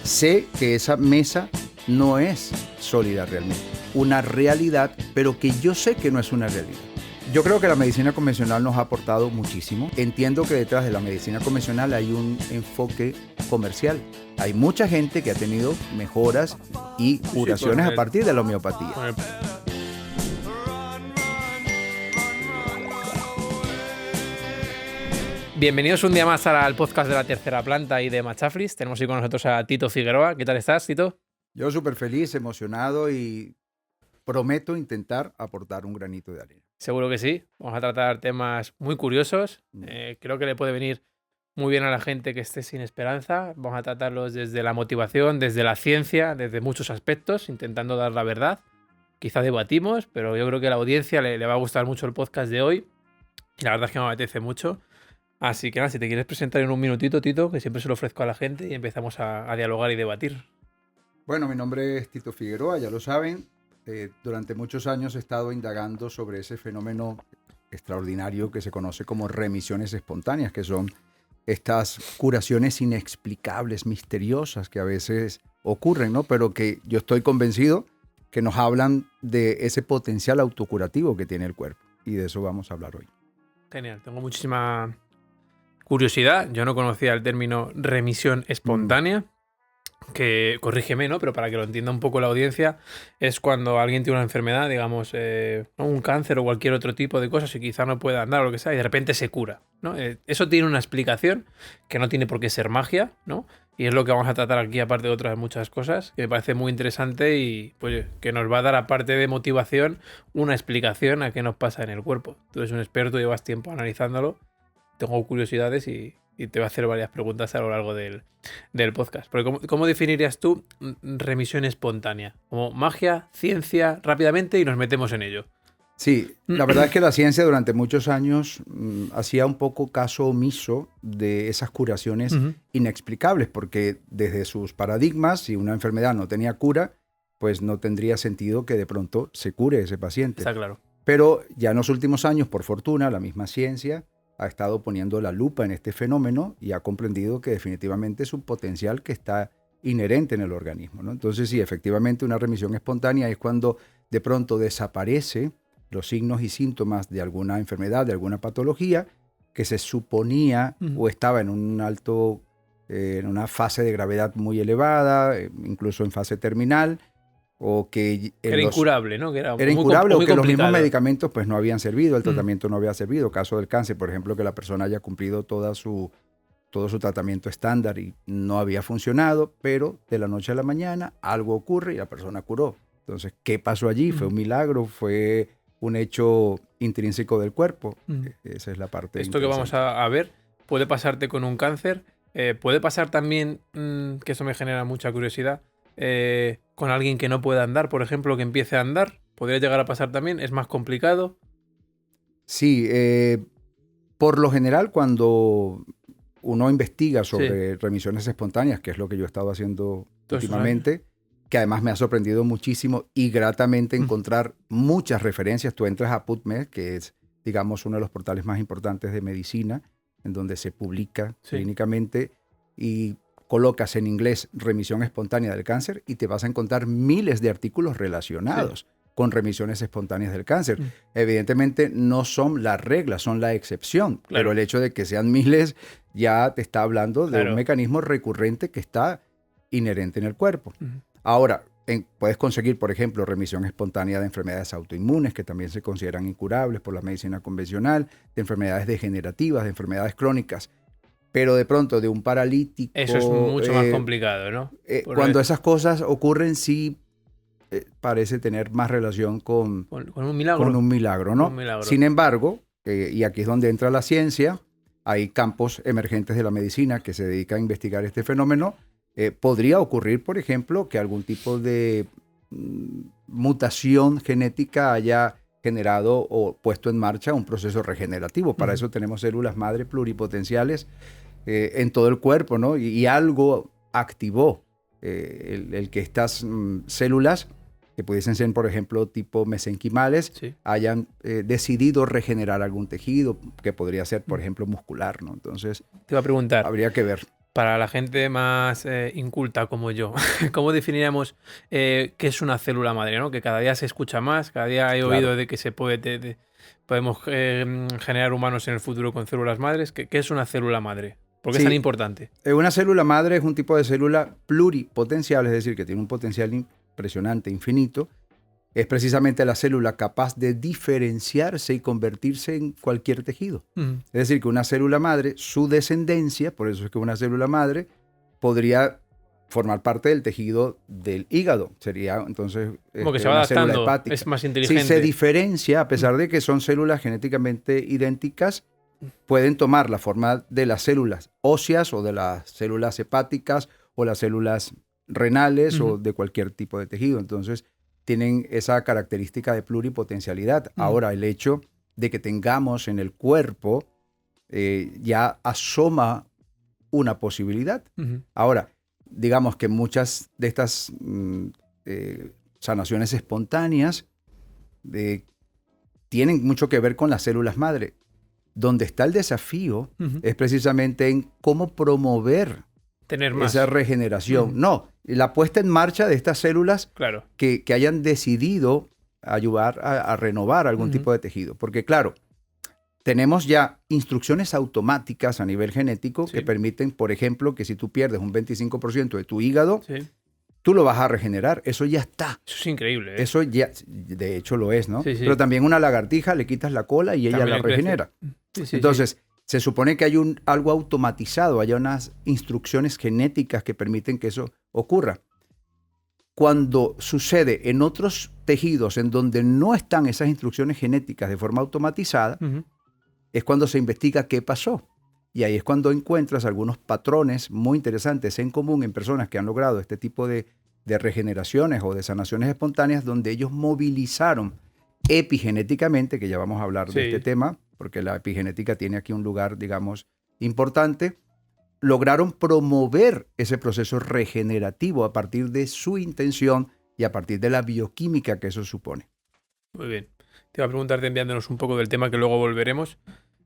sé que esa mesa no es sólida realmente, una realidad, pero que yo sé que no es una realidad. Yo creo que la medicina convencional nos ha aportado muchísimo. Entiendo que detrás de la medicina convencional hay un enfoque comercial. Hay mucha gente que ha tenido mejoras y curaciones a partir de la homeopatía. Bienvenidos un día más al podcast de La Tercera Planta y de Machaflis. Tenemos hoy con nosotros a Tito Figueroa. ¿Qué tal estás, Tito? Yo súper feliz, emocionado y prometo intentar aportar un granito de arena. Seguro que sí. Vamos a tratar temas muy curiosos. Creo que le puede venir muy bien a la gente que esté sin esperanza. Vamos a tratarlos desde la motivación, desde la ciencia, desde muchos aspectos, intentando dar la verdad. Quizá debatimos, pero yo creo que a la audiencia le va a gustar mucho el podcast de hoy. Y la verdad es que me apetece mucho. Así que nada, si te quieres presentar en un minutito, Tito, que siempre se lo ofrezco a la gente y empezamos a dialogar y debatir. Bueno, mi nombre es Tito Figueroa, ya lo saben. Durante muchos años he estado indagando sobre ese fenómeno extraordinario que se conoce como remisiones espontáneas, que son estas curaciones inexplicables, misteriosas que a veces ocurren, ¿no? Pero que yo estoy convencido que nos hablan de ese potencial autocurativo que tiene el cuerpo. Y de eso vamos a hablar hoy. Genial, tengo muchísima curiosidad. Yo no conocía el término remisión espontánea. Que, corrígeme, ¿no? Pero para que lo entienda un poco la audiencia, es cuando alguien tiene una enfermedad, digamos, un cáncer o cualquier otro tipo de cosas y quizá no pueda andar o lo que sea, y de repente se cura, ¿no? Eso tiene una explicación que no tiene por qué ser magia, ¿no? Y es lo que vamos a tratar aquí, aparte de otras muchas cosas, que me parece muy interesante y pues que nos va a dar, aparte de motivación, una explicación a qué nos pasa en el cuerpo. Tú eres un experto, llevas tiempo analizándolo, tengo curiosidades y te voy a hacer varias preguntas a lo largo del podcast. Porque ¿cómo definirías tú remisión espontánea? ¿Como magia, ciencia, rápidamente y nos metemos en ello? Sí, la verdad es que la ciencia durante muchos años hacía un poco caso omiso de esas curaciones inexplicables, porque desde sus paradigmas, si una enfermedad no tenía cura, pues no tendría sentido que de pronto se cure ese paciente. Está claro. Pero ya en los últimos años, por fortuna, la misma ciencia ha estado poniendo la lupa en este fenómeno y ha comprendido que definitivamente es un potencial que está inherente en el organismo, ¿no? Entonces, sí, efectivamente una remisión espontánea es cuando de pronto desaparece los signos y síntomas de alguna enfermedad, de alguna patología que se suponía o estaba en un alto, en una fase de gravedad muy elevada, incluso en fase terminal, o que era incurable, ¿no? Que era incurable muy o que los mismos complicado. medicamentos pues no habían servido, el tratamiento no había servido. Caso del cáncer, por ejemplo, que la persona haya cumplido todo su tratamiento estándar y no había funcionado, pero de la noche a la mañana algo ocurre y la persona curó. Entonces, ¿qué pasó allí? ¿Fue un milagro? ¿Fue un hecho intrínseco del cuerpo? Esa es la parte Esto que vamos a ver puede pasarte con un cáncer, puede pasar también, que eso me genera mucha curiosidad, con alguien que no pueda andar, por ejemplo, que empiece a andar. ¿Podría llegar a pasar también? ¿Es más complicado? Sí, por lo general cuando uno investiga sobre remisiones espontáneas, que es lo que yo he estado haciendo últimamente, que además me ha sorprendido muchísimo y gratamente encontrar muchas referencias. Tú entras a PubMed, que es, digamos, uno de los portales más importantes de medicina, en donde se publica clínicamente, y colocas en inglés remisión espontánea del cáncer y te vas a encontrar miles de artículos relacionados con remisiones espontáneas del cáncer. Evidentemente no son la regla, son la excepción, pero el hecho de que sean miles ya te está hablando de un mecanismo recurrente que está inherente en el cuerpo. Ahora, puedes conseguir, por ejemplo, remisión espontánea de enfermedades autoinmunes que también se consideran incurables por la medicina convencional, de enfermedades degenerativas, de enfermedades crónicas. Pero de pronto de un paralítico... Eso es mucho más complicado, ¿no? Cuando esas cosas ocurren, sí parece tener más relación con un milagro. Con un milagro, ¿no? Un milagro. Sin embargo, y aquí es donde entra la ciencia, hay campos emergentes de la medicina que se dedican a investigar este fenómeno. Podría ocurrir, por ejemplo, que algún tipo de mutación genética haya generado o puesto en marcha un proceso regenerativo. Para eso tenemos células madre pluripotenciales en todo el cuerpo, ¿no? Y algo activó el que estas células, que pudiesen ser, por ejemplo, tipo mesenquimales, hayan decidido regenerar algún tejido, que podría ser, por ejemplo, muscular, ¿no? Entonces, te iba a preguntar, habría que ver. Para la gente más inculta como yo, ¿cómo definiríamos qué es una célula madre, ¿no? Que cada día se escucha más, cada día he oído de que se podemos generar humanos en el futuro con células madres. ¿Qué es una célula madre? ¿Por qué es tan importante? Una célula madre es un tipo de célula pluripotencial, es decir, que tiene un potencial impresionante, infinito. Es precisamente la célula capaz de diferenciarse y convertirse en cualquier tejido. Es decir, que una célula madre, su descendencia, por eso es que una célula madre podría formar parte del tejido del hígado. Sería entonces como que se va adaptando, es más inteligente. Si se diferencia, a pesar de que son células genéticamente idénticas, pueden tomar la forma de las células óseas o de las células hepáticas o las células renales o de cualquier tipo de tejido. Entonces, tienen esa característica de pluripotencialidad. Ahora, el hecho de que tengamos en el cuerpo ya asoma una posibilidad. Ahora, digamos que muchas de estas sanaciones espontáneas tienen mucho que ver con las células madre. Donde está el desafío es precisamente en cómo promover tener más esa regeneración. No, la puesta en marcha de estas células que hayan decidido ayudar a renovar algún tipo de tejido. Porque claro, tenemos ya instrucciones automáticas a nivel genético que permiten, por ejemplo, que si tú pierdes un 25% de tu hígado, tú lo vas a regenerar. Eso ya está. Eso es increíble. Eso ya, de hecho lo es, ¿no? Pero también una lagartija le quitas la cola y ella la regenera. Entonces, se supone que hay algo automatizado, hay unas instrucciones genéticas que permiten que eso ocurra. Cuando sucede en otros tejidos en donde no están esas instrucciones genéticas de forma automatizada, es cuando se investiga qué pasó. Y ahí es cuando encuentras algunos patrones muy interesantes en común en personas que han logrado este tipo de regeneraciones o de sanaciones espontáneas donde ellos movilizaron epigenéticamente, que ya vamos a hablar de este tema, porque la epigenética tiene aquí un lugar, digamos, importante, lograron promover ese proceso regenerativo a partir de su intención y a partir de la bioquímica que eso supone. Muy bien. Te iba a preguntar, enviándonos un poco del tema que luego volveremos.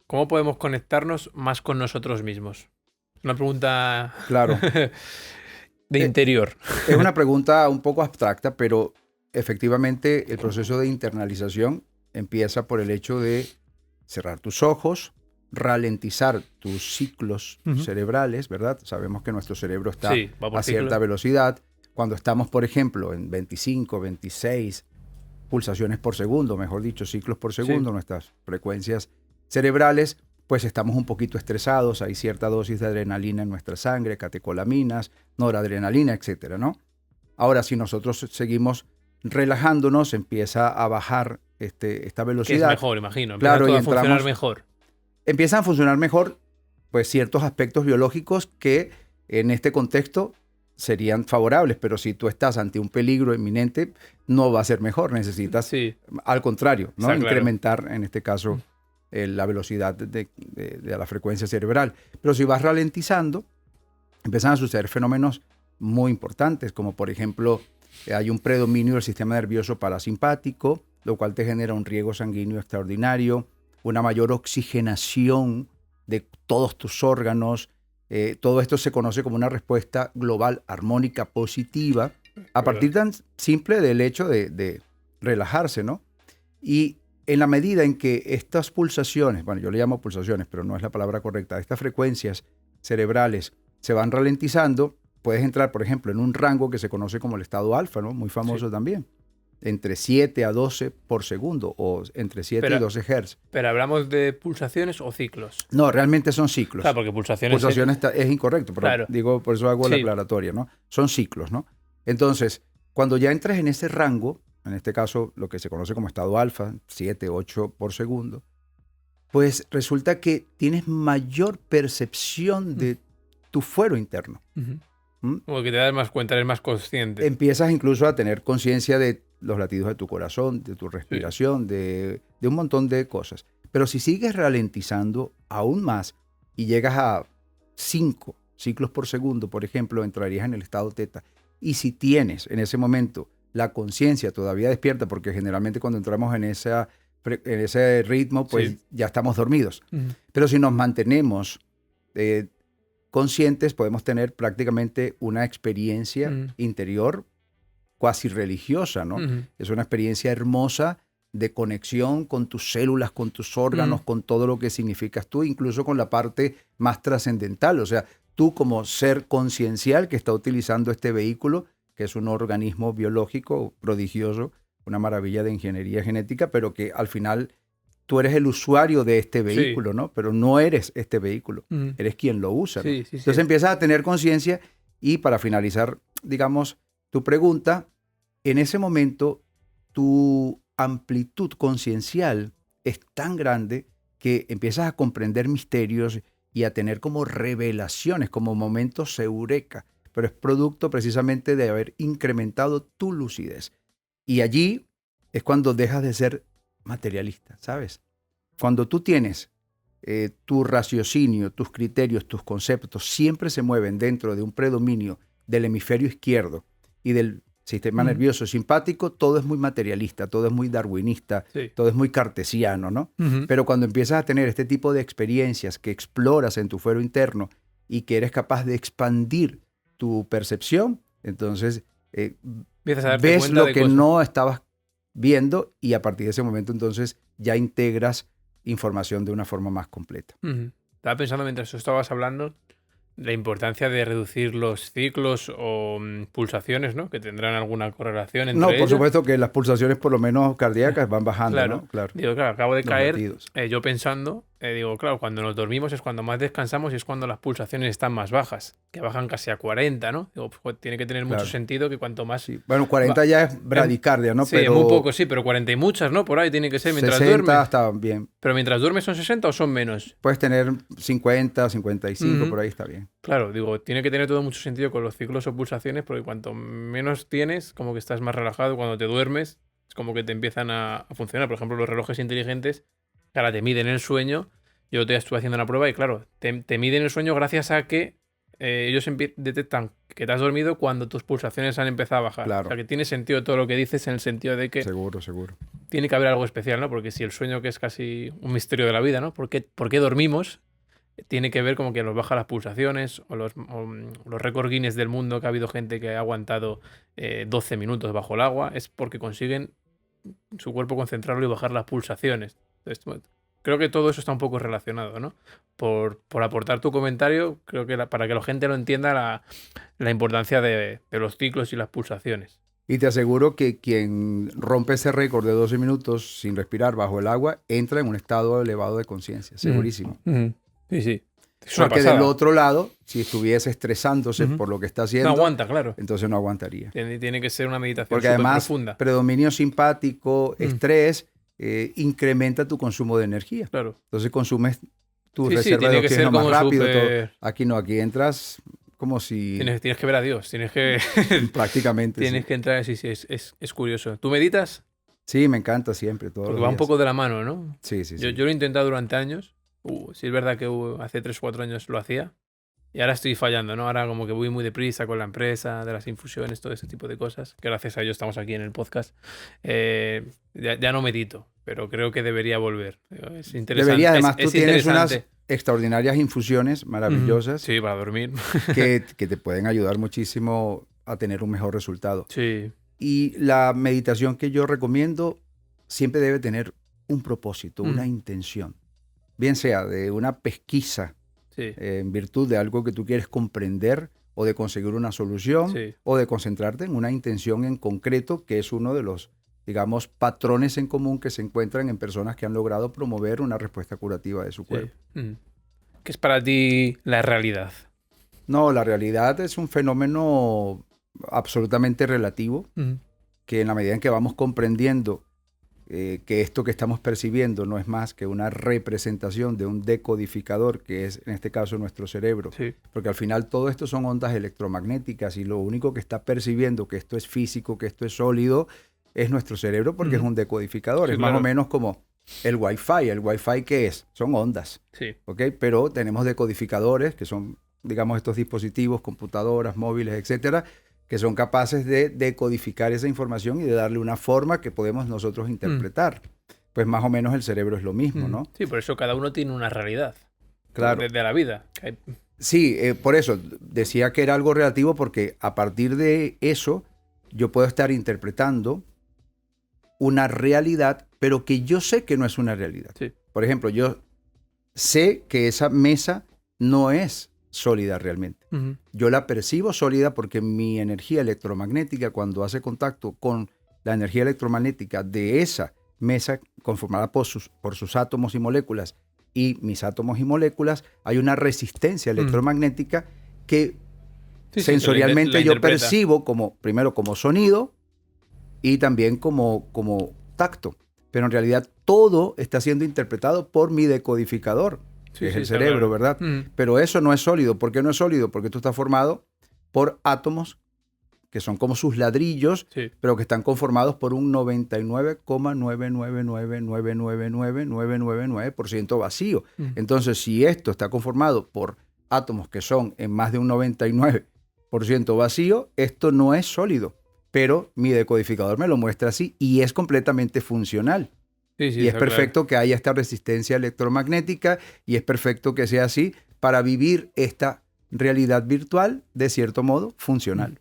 ¿Cómo podemos conectarnos más con nosotros mismos? Una pregunta de interior. Es una pregunta un poco abstracta, pero efectivamente el proceso de internalización empieza por el hecho de cerrar tus ojos, ralentizar tus ciclos cerebrales, ¿verdad? Sabemos que nuestro cerebro está a cierta velocidad. Cuando estamos, por ejemplo, en 25, 26 pulsaciones por segundo, mejor dicho, ciclos por segundo, nuestras frecuencias cerebrales, pues estamos un poquito estresados, hay cierta dosis de adrenalina en nuestra sangre, catecolaminas, noradrenalina, etcétera, ¿no? Ahora, si nosotros seguimos relajándonos, empieza a bajar esta velocidad. Que es mejor, imagino. Empieza a funcionar mejor. Empiezan a funcionar mejor, pues, ciertos aspectos biológicos que en este contexto serían favorables, pero si tú estás ante un peligro inminente, no va a ser mejor. Necesitas, al contrario, ¿no? Incrementar, en este caso, la velocidad de la frecuencia cerebral. Pero si vas ralentizando, empiezan a suceder fenómenos muy importantes, como por ejemplo, hay un predominio del sistema nervioso parasimpático, lo cual te genera un riego sanguíneo extraordinario, una mayor oxigenación de todos tus órganos. Todo esto se conoce como una respuesta global armónica positiva, a partir tan simple del hecho de relajarse, ¿no? Y en la medida en que estas pulsaciones, bueno, yo le llamo pulsaciones, pero no es la palabra correcta, estas frecuencias cerebrales se van ralentizando, puedes entrar, por ejemplo, en un rango que se conoce como el estado alfa, ¿no? Muy famoso también. Entre 7 a 12 por segundo o entre 7 y 12 Hz. ¿Pero hablamos de pulsaciones o ciclos? No, realmente son ciclos. Claro, porque pulsaciones es incorrecto, pero digo, por eso hago la aclaratoria, ¿no? Son ciclos, ¿no? Entonces, cuando ya entras en ese rango, en este caso lo que se conoce como estado alfa, 7, 8 por segundo, pues resulta que tienes mayor percepción de tu fuero interno. Como que te das más cuenta, eres más consciente. Empiezas incluso a tener conciencia de los latidos de tu corazón, de tu respiración, de un montón de cosas. Pero si sigues ralentizando aún más y llegas a 5 ciclos por segundo, por ejemplo, entrarías en el estado teta. Y si tienes en ese momento la conciencia todavía despierta, porque generalmente cuando entramos en ese ritmo, pues ya estamos dormidos. Pero si nos mantenemos conscientes, podemos tener prácticamente una experiencia interior cuasi religiosa, ¿no? Es una experiencia hermosa de conexión con tus células, con tus órganos, con todo lo que significas tú, incluso con la parte más trascendental. O sea, tú como ser conciencial que está utilizando este vehículo, que es un organismo biológico prodigioso, una maravilla de ingeniería genética, pero que al final tú eres el usuario de este vehículo, ¿no? Pero no eres este vehículo, eres quien lo usa, ¿no? Entonces empiezas a tener conciencia y para finalizar, digamos, tu pregunta, en ese momento tu amplitud conciencial es tan grande que empiezas a comprender misterios y a tener como revelaciones, como momentos eureka, pero es producto precisamente de haber incrementado tu lucidez. Y allí es cuando dejas de ser materialista, ¿sabes? Cuando tú tienes tu raciocinio, tus criterios, tus conceptos, siempre se mueven dentro de un predominio del hemisferio izquierdo y del sistema nervioso simpático, todo es muy materialista, todo es muy darwinista, todo es muy cartesiano, ¿no? Pero cuando empiezas a tener este tipo de experiencias que exploras en tu fuero interno y que eres capaz de expandir tu percepción, entonces ves lo que no estabas viendo y a partir de ese momento entonces ya integras información de una forma más completa. Estaba pensando mientras tú estabas hablando la importancia de reducir los ciclos o pulsaciones, ¿no? Que tendrán alguna correlación entre ellas. No, por supuesto que las pulsaciones por lo menos cardíacas van bajando, claro, ¿no? Claro. Digo, claro, acabo de caer yo pensando, digo, claro, cuando nos dormimos es cuando más descansamos y es cuando las pulsaciones están más bajas, que bajan casi a 40, ¿no? Digo, pues, tiene que tener mucho sentido que cuanto más... Sí. Bueno, 40 ya es bradicardia, ¿no? Sí, pero... muy poco, sí, pero 40 y muchas, ¿no? Por ahí tiene que ser mientras 60 duermes. está bien. ¿Pero mientras duermes son 60 o son menos? Puedes tener 50, 55, por ahí está bien. Claro, digo, tiene que tener todo mucho sentido con los ciclos o pulsaciones porque cuanto menos tienes, como que estás más relajado. Cuando te duermes, es como que te empiezan a funcionar. Por ejemplo, los relojes inteligentes, que ahora te miden el sueño. Yo te estuve haciendo una prueba y claro, te miden el sueño gracias a que ellos detectan que te has dormido cuando tus pulsaciones han empezado a bajar. Claro. O sea, que tiene sentido todo lo que dices en el sentido de que... Seguro. Tiene que haber algo especial, ¿no? Porque si el sueño, que es casi un misterio de la vida, ¿no? ¿Por qué dormimos? Tiene que ver como que nos baja las pulsaciones o los récord Guinness del mundo, que ha habido gente que ha aguantado 12 minutos bajo el agua, es porque consiguen su cuerpo concentrarlo y bajar las pulsaciones. Entonces, creo que todo eso está un poco relacionado, ¿no? Por aportar tu comentario, creo que para que la gente lo entienda la importancia de los ciclos y las pulsaciones. Y te aseguro que quien rompe ese récord de 12 minutos sin respirar bajo el agua entra en un estado elevado de conciencia, segurísimo. Sí. Porque del otro lado, si estuviese estresándose por lo que está haciendo, no aguanta, claro. Entonces no aguantaría. Tiene que ser una meditación porque además, profunda. Predominio simpático, estrés, incrementa tu consumo de energía. Claro. Entonces consumes tu reserva de oxígeno más rápido. Todo. Aquí no, aquí entras como si... Tienes que ver a Dios, tienes que... Prácticamente, Tienes que entrar, sí, es curioso. ¿Tú meditas? Sí, me encanta siempre, todos Porque los va días. un poco de la mano, ¿no? Sí. Yo lo he intentado durante años. Sí es verdad que hace 3 o 4 años lo hacía. Y ahora estoy fallando, ¿no? Ahora como que voy muy deprisa con la empresa, de las infusiones, todo ese tipo de cosas. Que gracias a ello estamos aquí en el podcast. Ya no medito, pero creo que debería volver. Es interesante. Debería, además, tú tienes unas extraordinarias infusiones maravillosas. Sí, para dormir. que te pueden ayudar muchísimo a tener un mejor resultado. Sí. Y la meditación que yo recomiendo siempre debe tener un propósito, una intención. Bien sea de una pesquisa en virtud de algo que tú quieres comprender o de conseguir una solución o de concentrarte en una intención en concreto, que es uno de los, digamos, patrones en común que se encuentran en personas que han logrado promover una respuesta curativa de su cuerpo. ¿Qué es para ti la realidad? No, la realidad es un fenómeno absolutamente relativo, que en la medida en que vamos comprendiendo que esto que estamos percibiendo no es más que una representación de un decodificador, que es en este caso nuestro cerebro, porque al final todo esto son ondas electromagnéticas y lo único que está percibiendo que esto es físico, que esto es sólido, es nuestro cerebro porque es un decodificador. Es más o menos como el Wi-Fi. ¿El Wi-Fi qué es? Son ondas. ¿Okay? Pero tenemos decodificadores que son, digamos, estos dispositivos, computadoras, móviles, etcétera, que son capaces de decodificar esa información y de darle una forma que podemos nosotros interpretar. Pues más o menos el cerebro es lo mismo, ¿no? Sí, por eso cada uno tiene una realidad. Claro. De la vida. Sí, por eso decía que era algo relativo, porque a partir de eso yo puedo estar interpretando una realidad, pero que yo sé que no es una realidad. Sí. Por ejemplo, yo sé que esa mesa no es sólida realmente. Uh-huh. Yo la percibo sólida porque mi energía electromagnética, cuando hace contacto con la energía electromagnética de esa mesa conformada por sus átomos y moléculas y mis átomos y moléculas, hay una resistencia electromagnética que sensorialmente yo percibo primero como sonido y también como tacto. Pero en realidad todo está siendo interpretado por mi decodificador, que es el cerebro, ¿verdad? Pero eso no es sólido. ¿Por qué no es sólido? Porque esto está formado por átomos que son como sus ladrillos, pero que están conformados por un 99,999999999% vacío. Entonces, si esto está conformado por átomos que son en más de un 99% vacío, esto no es sólido. Pero mi decodificador me lo muestra así y es completamente funcional. Y es perfecto que haya esta resistencia electromagnética y es perfecto que sea así para vivir esta realidad virtual de cierto modo funcional.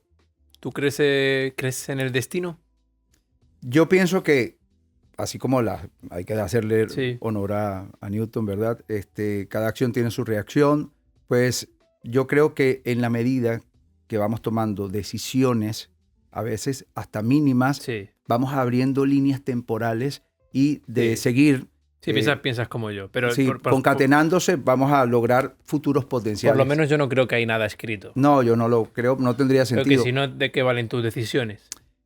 ¿Tú crees en el destino? Yo pienso que, así como hay que hacerle honor a Newton, ¿verdad? Cada acción tiene su reacción. Pues yo creo que en la medida que vamos tomando decisiones, a veces hasta mínimas, vamos abriendo líneas temporales y de seguir... Sí, piensas como yo. Pero concatenándose vamos a lograr futuros potenciales. Por lo menos yo no creo que hay nada escrito. No, yo no lo creo, no tendría sentido. Creo que si no, ¿de qué valen tus decisiones?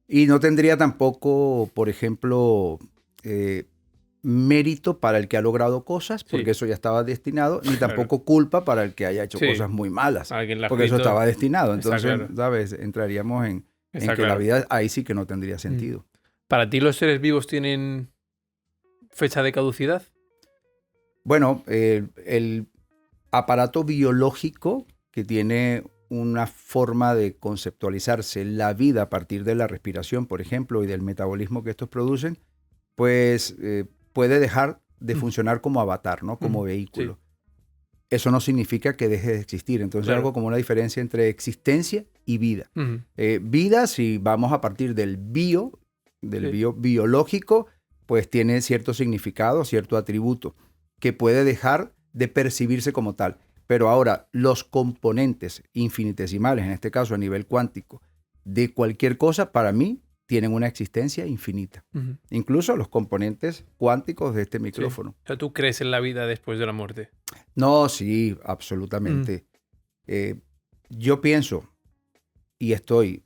Y no tendría tampoco, por ejemplo, mérito para el que ha logrado cosas, porque eso ya estaba destinado, ni tampoco culpa para el que haya hecho cosas muy malas, porque eso estaba destinado. Entonces, ¿sabes? Entraríamos en que la vida ahí sí que no tendría sentido. ¿Para ti los seres vivos tienen fecha de caducidad? Bueno, el aparato biológico que tiene una forma de conceptualizarse la vida a partir de la respiración, por ejemplo, y del metabolismo que estos producen, pues puede dejar de funcionar como avatar, ¿no? Como vehículo. Sí. Eso no significa que deje de existir. Entonces, algo como una diferencia entre existencia y vida. Vida, si vamos a partir del biológico, pues tiene cierto significado, cierto atributo, que puede dejar de percibirse como tal. Pero ahora, los componentes infinitesimales, en este caso a nivel cuántico, de cualquier cosa, para mí, tienen una existencia infinita. Incluso los componentes cuánticos de este micrófono. Sí. O sea, ¿tú crees en la vida después de la muerte? No, sí, absolutamente. Yo pienso, y estoy,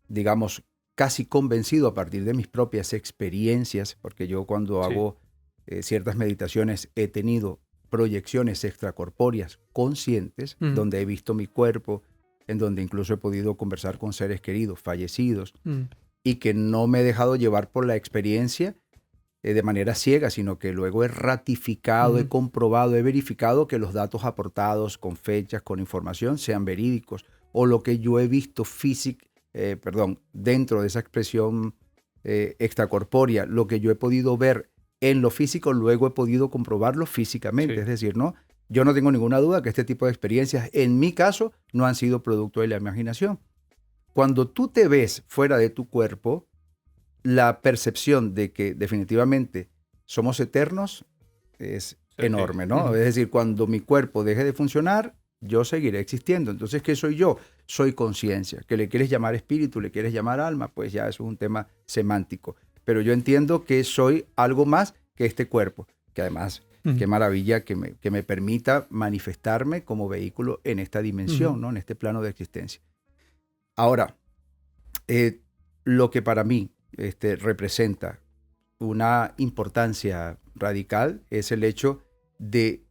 digamos, casi convencido a partir de mis propias experiencias, porque yo cuando hago ciertas meditaciones he tenido proyecciones extracorpóreas conscientes, donde he visto mi cuerpo, en donde incluso he podido conversar con seres queridos, fallecidos, y que no me he dejado llevar por la experiencia de manera ciega, sino que luego he ratificado, he comprobado, he verificado que los datos aportados con fechas, con información, sean verídicos, o lo que yo he visto dentro de esa expresión extracorpórea, lo que yo he podido ver en lo físico, luego he podido comprobarlo físicamente. Sí. Es decir, ¿no? Yo no tengo ninguna duda que este tipo de experiencias, en mi caso, no han sido producto de la imaginación. Cuando tú te ves fuera de tu cuerpo, la percepción de que definitivamente somos eternos es enorme, ¿no? Es decir, cuando mi cuerpo deje de funcionar, yo seguiré existiendo. Entonces, ¿qué soy yo? Soy conciencia. Que le quieres llamar espíritu, le quieres llamar alma, pues ya eso es un tema semántico. Pero yo entiendo que soy algo más que este cuerpo, que además, qué maravilla que me permita manifestarme como vehículo en esta dimensión, ¿no? En este plano de existencia. Ahora, lo que para mí representa una importancia radical es el hecho de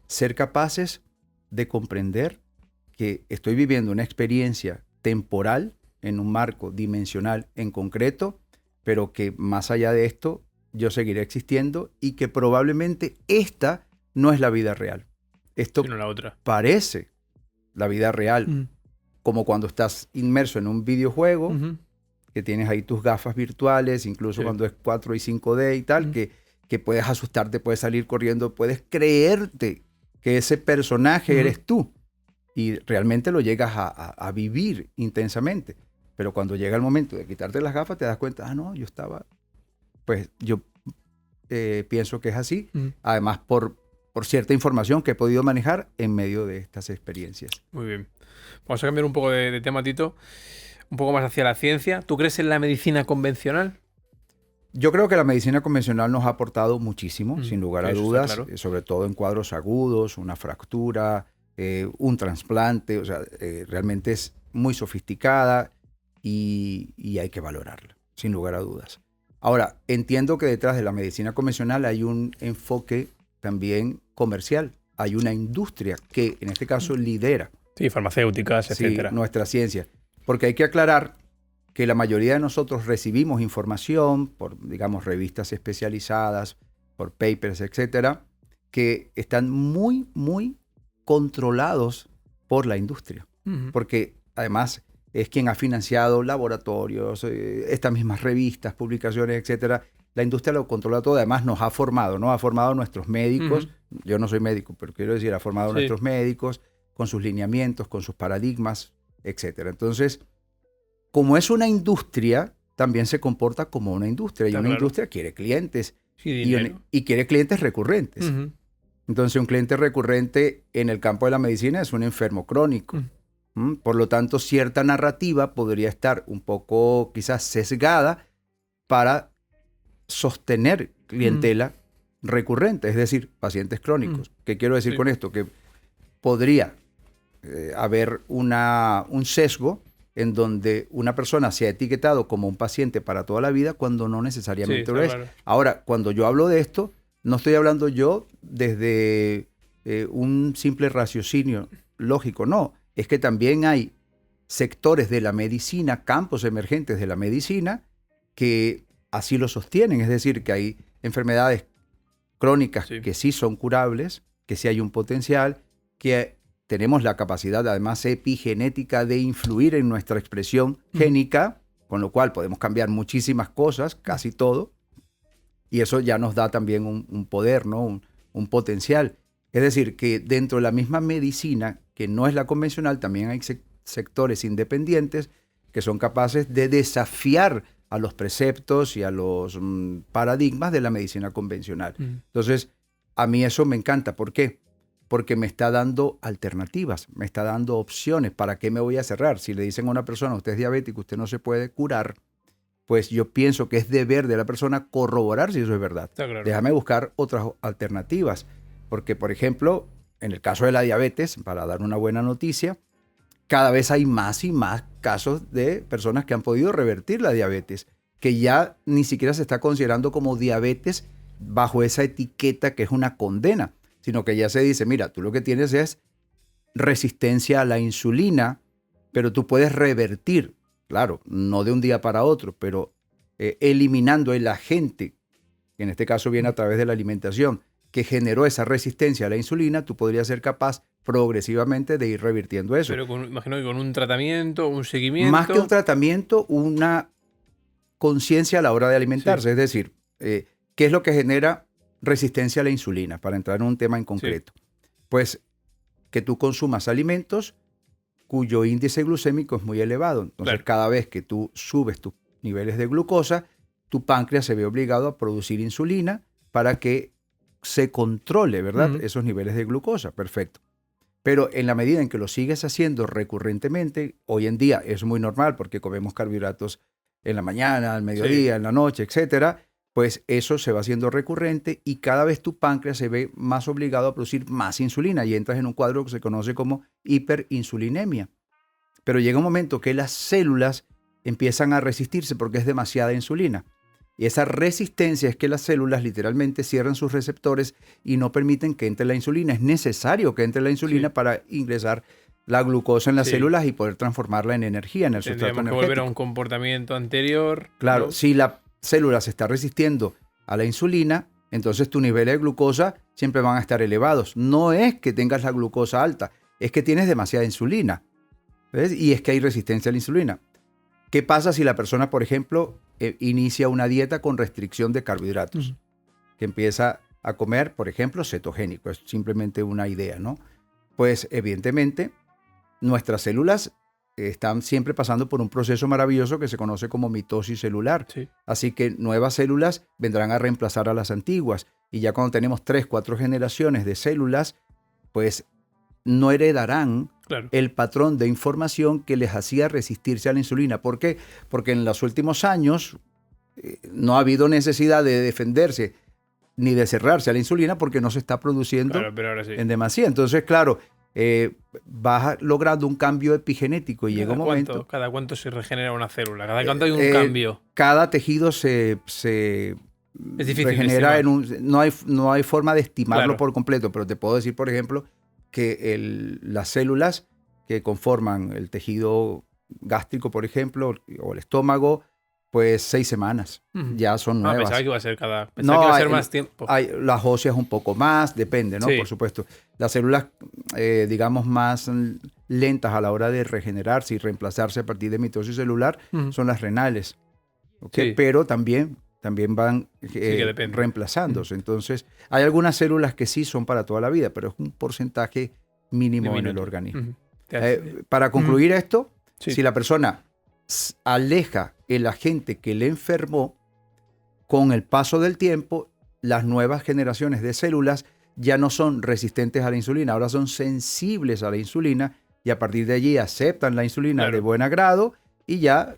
ser capaces de comprender que estoy viviendo una experiencia temporal en un marco dimensional en concreto, pero que más allá de esto yo seguiré existiendo y que probablemente esta no es la vida real. Esto sino la otra. Parece la vida real, como cuando estás inmerso en un videojuego, que tienes ahí tus gafas virtuales, incluso cuando es 4 y 5D y tal, que puedes asustarte, puedes salir corriendo, puedes creerte que ese personaje eres tú. y realmente lo llegas a vivir intensamente. Pero cuando llega el momento de quitarte las gafas, te das cuenta, no, pues yo pienso que es así. Además, por cierta información que he podido manejar en medio de estas experiencias. Muy bien. Vamos a cambiar un poco de tema, Tito, un poco más hacia la ciencia. ¿Tú crees en la medicina convencional? Yo creo que la medicina convencional nos ha aportado muchísimo, sin lugar a dudas, claro. Sobre todo en cuadros agudos, una fractura, un trasplante, o sea, realmente es muy sofisticada y hay que valorarla, sin lugar a dudas. Ahora, entiendo que detrás de la medicina convencional hay un enfoque también comercial, hay una industria que en este caso lidera. Sí, farmacéuticas, etcétera. Sí, nuestra ciencia, porque hay que aclarar que la mayoría de nosotros recibimos información por, digamos, revistas especializadas, por papers, etcétera, que están muy, muy controlados por la industria. Porque además es quien ha financiado laboratorios, estas mismas revistas, publicaciones, etcétera. La industria lo controla todo, además nos ha formado a nuestros médicos. Yo no soy médico, pero quiero decir, ha formado a nuestros médicos con sus lineamientos, con sus paradigmas, etcétera. Entonces, como es una industria, también se comporta como una industria. Y una industria quiere clientes y quiere clientes recurrentes. Entonces, un cliente recurrente en el campo de la medicina es un enfermo crónico. Por lo tanto, cierta narrativa podría estar un poco quizás sesgada para sostener clientela recurrente, es decir, pacientes crónicos. ¿Qué quiero decir con esto? Que podría haber un sesgo en donde una persona se ha etiquetado como un paciente para toda la vida cuando no necesariamente lo es. Claro. Ahora, cuando yo hablo de esto, no estoy hablando yo desde un simple raciocinio lógico, no. Es que también hay sectores de la medicina, campos emergentes de la medicina, que así lo sostienen. Es decir, que hay enfermedades crónicas que sí son curables, que sí hay un potencial, que tenemos la capacidad, además epigenética, de influir en nuestra expresión génica, con lo cual podemos cambiar muchísimas cosas, casi todo, y eso ya nos da también un poder, ¿no? Un potencial. Es decir, que dentro de la misma medicina, que no es la convencional, también hay sectores independientes que son capaces de desafiar a los preceptos y a los paradigmas de la medicina convencional. Entonces, a mí eso me encanta. ¿Por qué? Porque me está dando alternativas, me está dando opciones. ¿Para qué me voy a cerrar? Si le dicen a una persona, usted es diabético, usted no se puede curar, pues yo pienso que es deber de la persona corroborar si eso es verdad. Claro. Déjame buscar otras alternativas. Porque, por ejemplo, en el caso de la diabetes, para dar una buena noticia, cada vez hay más y más casos de personas que han podido revertir la diabetes, que ya ni siquiera se está considerando como diabetes bajo esa etiqueta que es una condena, sino que ya se dice, mira, tú lo que tienes es resistencia a la insulina, pero tú puedes revertir, claro, no de un día para otro, pero eliminando el agente, que en este caso viene a través de la alimentación, que generó esa resistencia a la insulina, tú podrías ser capaz progresivamente de ir revirtiendo eso. Pero imagino que con un tratamiento, un seguimiento... Más que un tratamiento, una conciencia a la hora de alimentarse. Es decir, ¿qué es lo que genera resistencia a la insulina? Para entrar en un tema en concreto. Pues que tú consumas alimentos cuyo índice glucémico es muy elevado. Entonces, cada vez que tú subes tus niveles de glucosa, tu páncreas se ve obligado a producir insulina para que se controle, ¿verdad? Esos niveles de glucosa. Perfecto. Pero en la medida en que lo sigues haciendo recurrentemente, hoy en día es muy normal porque comemos carbohidratos en la mañana, al mediodía, en la noche, etcétera, pues eso se va haciendo recurrente y cada vez tu páncreas se ve más obligado a producir más insulina y entras en un cuadro que se conoce como hiperinsulinemia. Pero llega un momento que las células empiezan a resistirse porque es demasiada insulina. Y esa resistencia es que las células literalmente cierran sus receptores y no permiten que entre la insulina. Es necesario que entre la insulina para ingresar la glucosa en las células y poder transformarla en energía, en el sustrato energético. Tendríamos que volver a un comportamiento anterior. Claro, ¿no? Si la célula se está resistiendo a la insulina, entonces tus niveles de glucosa siempre van a estar elevados. No es que tengas la glucosa alta, es que tienes demasiada insulina. ¿Ves? Y es que hay resistencia a la insulina. ¿Qué pasa si la persona, por ejemplo, inicia una dieta con restricción de carbohidratos? Que empieza a comer, por ejemplo, cetogénico. Es simplemente una idea, ¿no? Pues, evidentemente, nuestras células están siempre pasando por un proceso maravilloso que se conoce como mitosis celular. Sí. Así que nuevas células vendrán a reemplazar a las antiguas. Y ya cuando tenemos 3, 4 generaciones de células, pues no heredarán el patrón de información que les hacía resistirse a la insulina. ¿Por qué? Porque en los últimos años no ha habido necesidad de defenderse ni de cerrarse a la insulina porque no se está produciendo pero ahora sí. en demasía. Entonces, claro, vas logrando un cambio epigenético y llega un momento... ¿Cada cuánto se regenera una célula? ¿Cada cuánto hay un cambio? Cada tejido se es difícil regenera no hay forma de estimarlo por completo, pero te puedo decir, por ejemplo, que las células que conforman el tejido gástrico, por ejemplo, o el estómago, pues 6 semanas ya son nuevas. Pensaba que iba a ser pensaba que iba a ser más tiempo. Las óseas un poco más, depende, ¿no? Sí. Por supuesto. Las células, digamos, más lentas a la hora de regenerarse y reemplazarse a partir de mitosis celular son las renales. ¿Okay? Sí. Pero también van reemplazándose. Entonces, hay algunas células que sí son para toda la vida, pero es un porcentaje mínimo en el organismo. Para concluir esto, si la persona aleja el agente que le enfermó, con el paso del tiempo, las nuevas generaciones de células ya no son resistentes a la insulina, ahora son sensibles a la insulina y a partir de allí aceptan la insulina de buen agrado y ya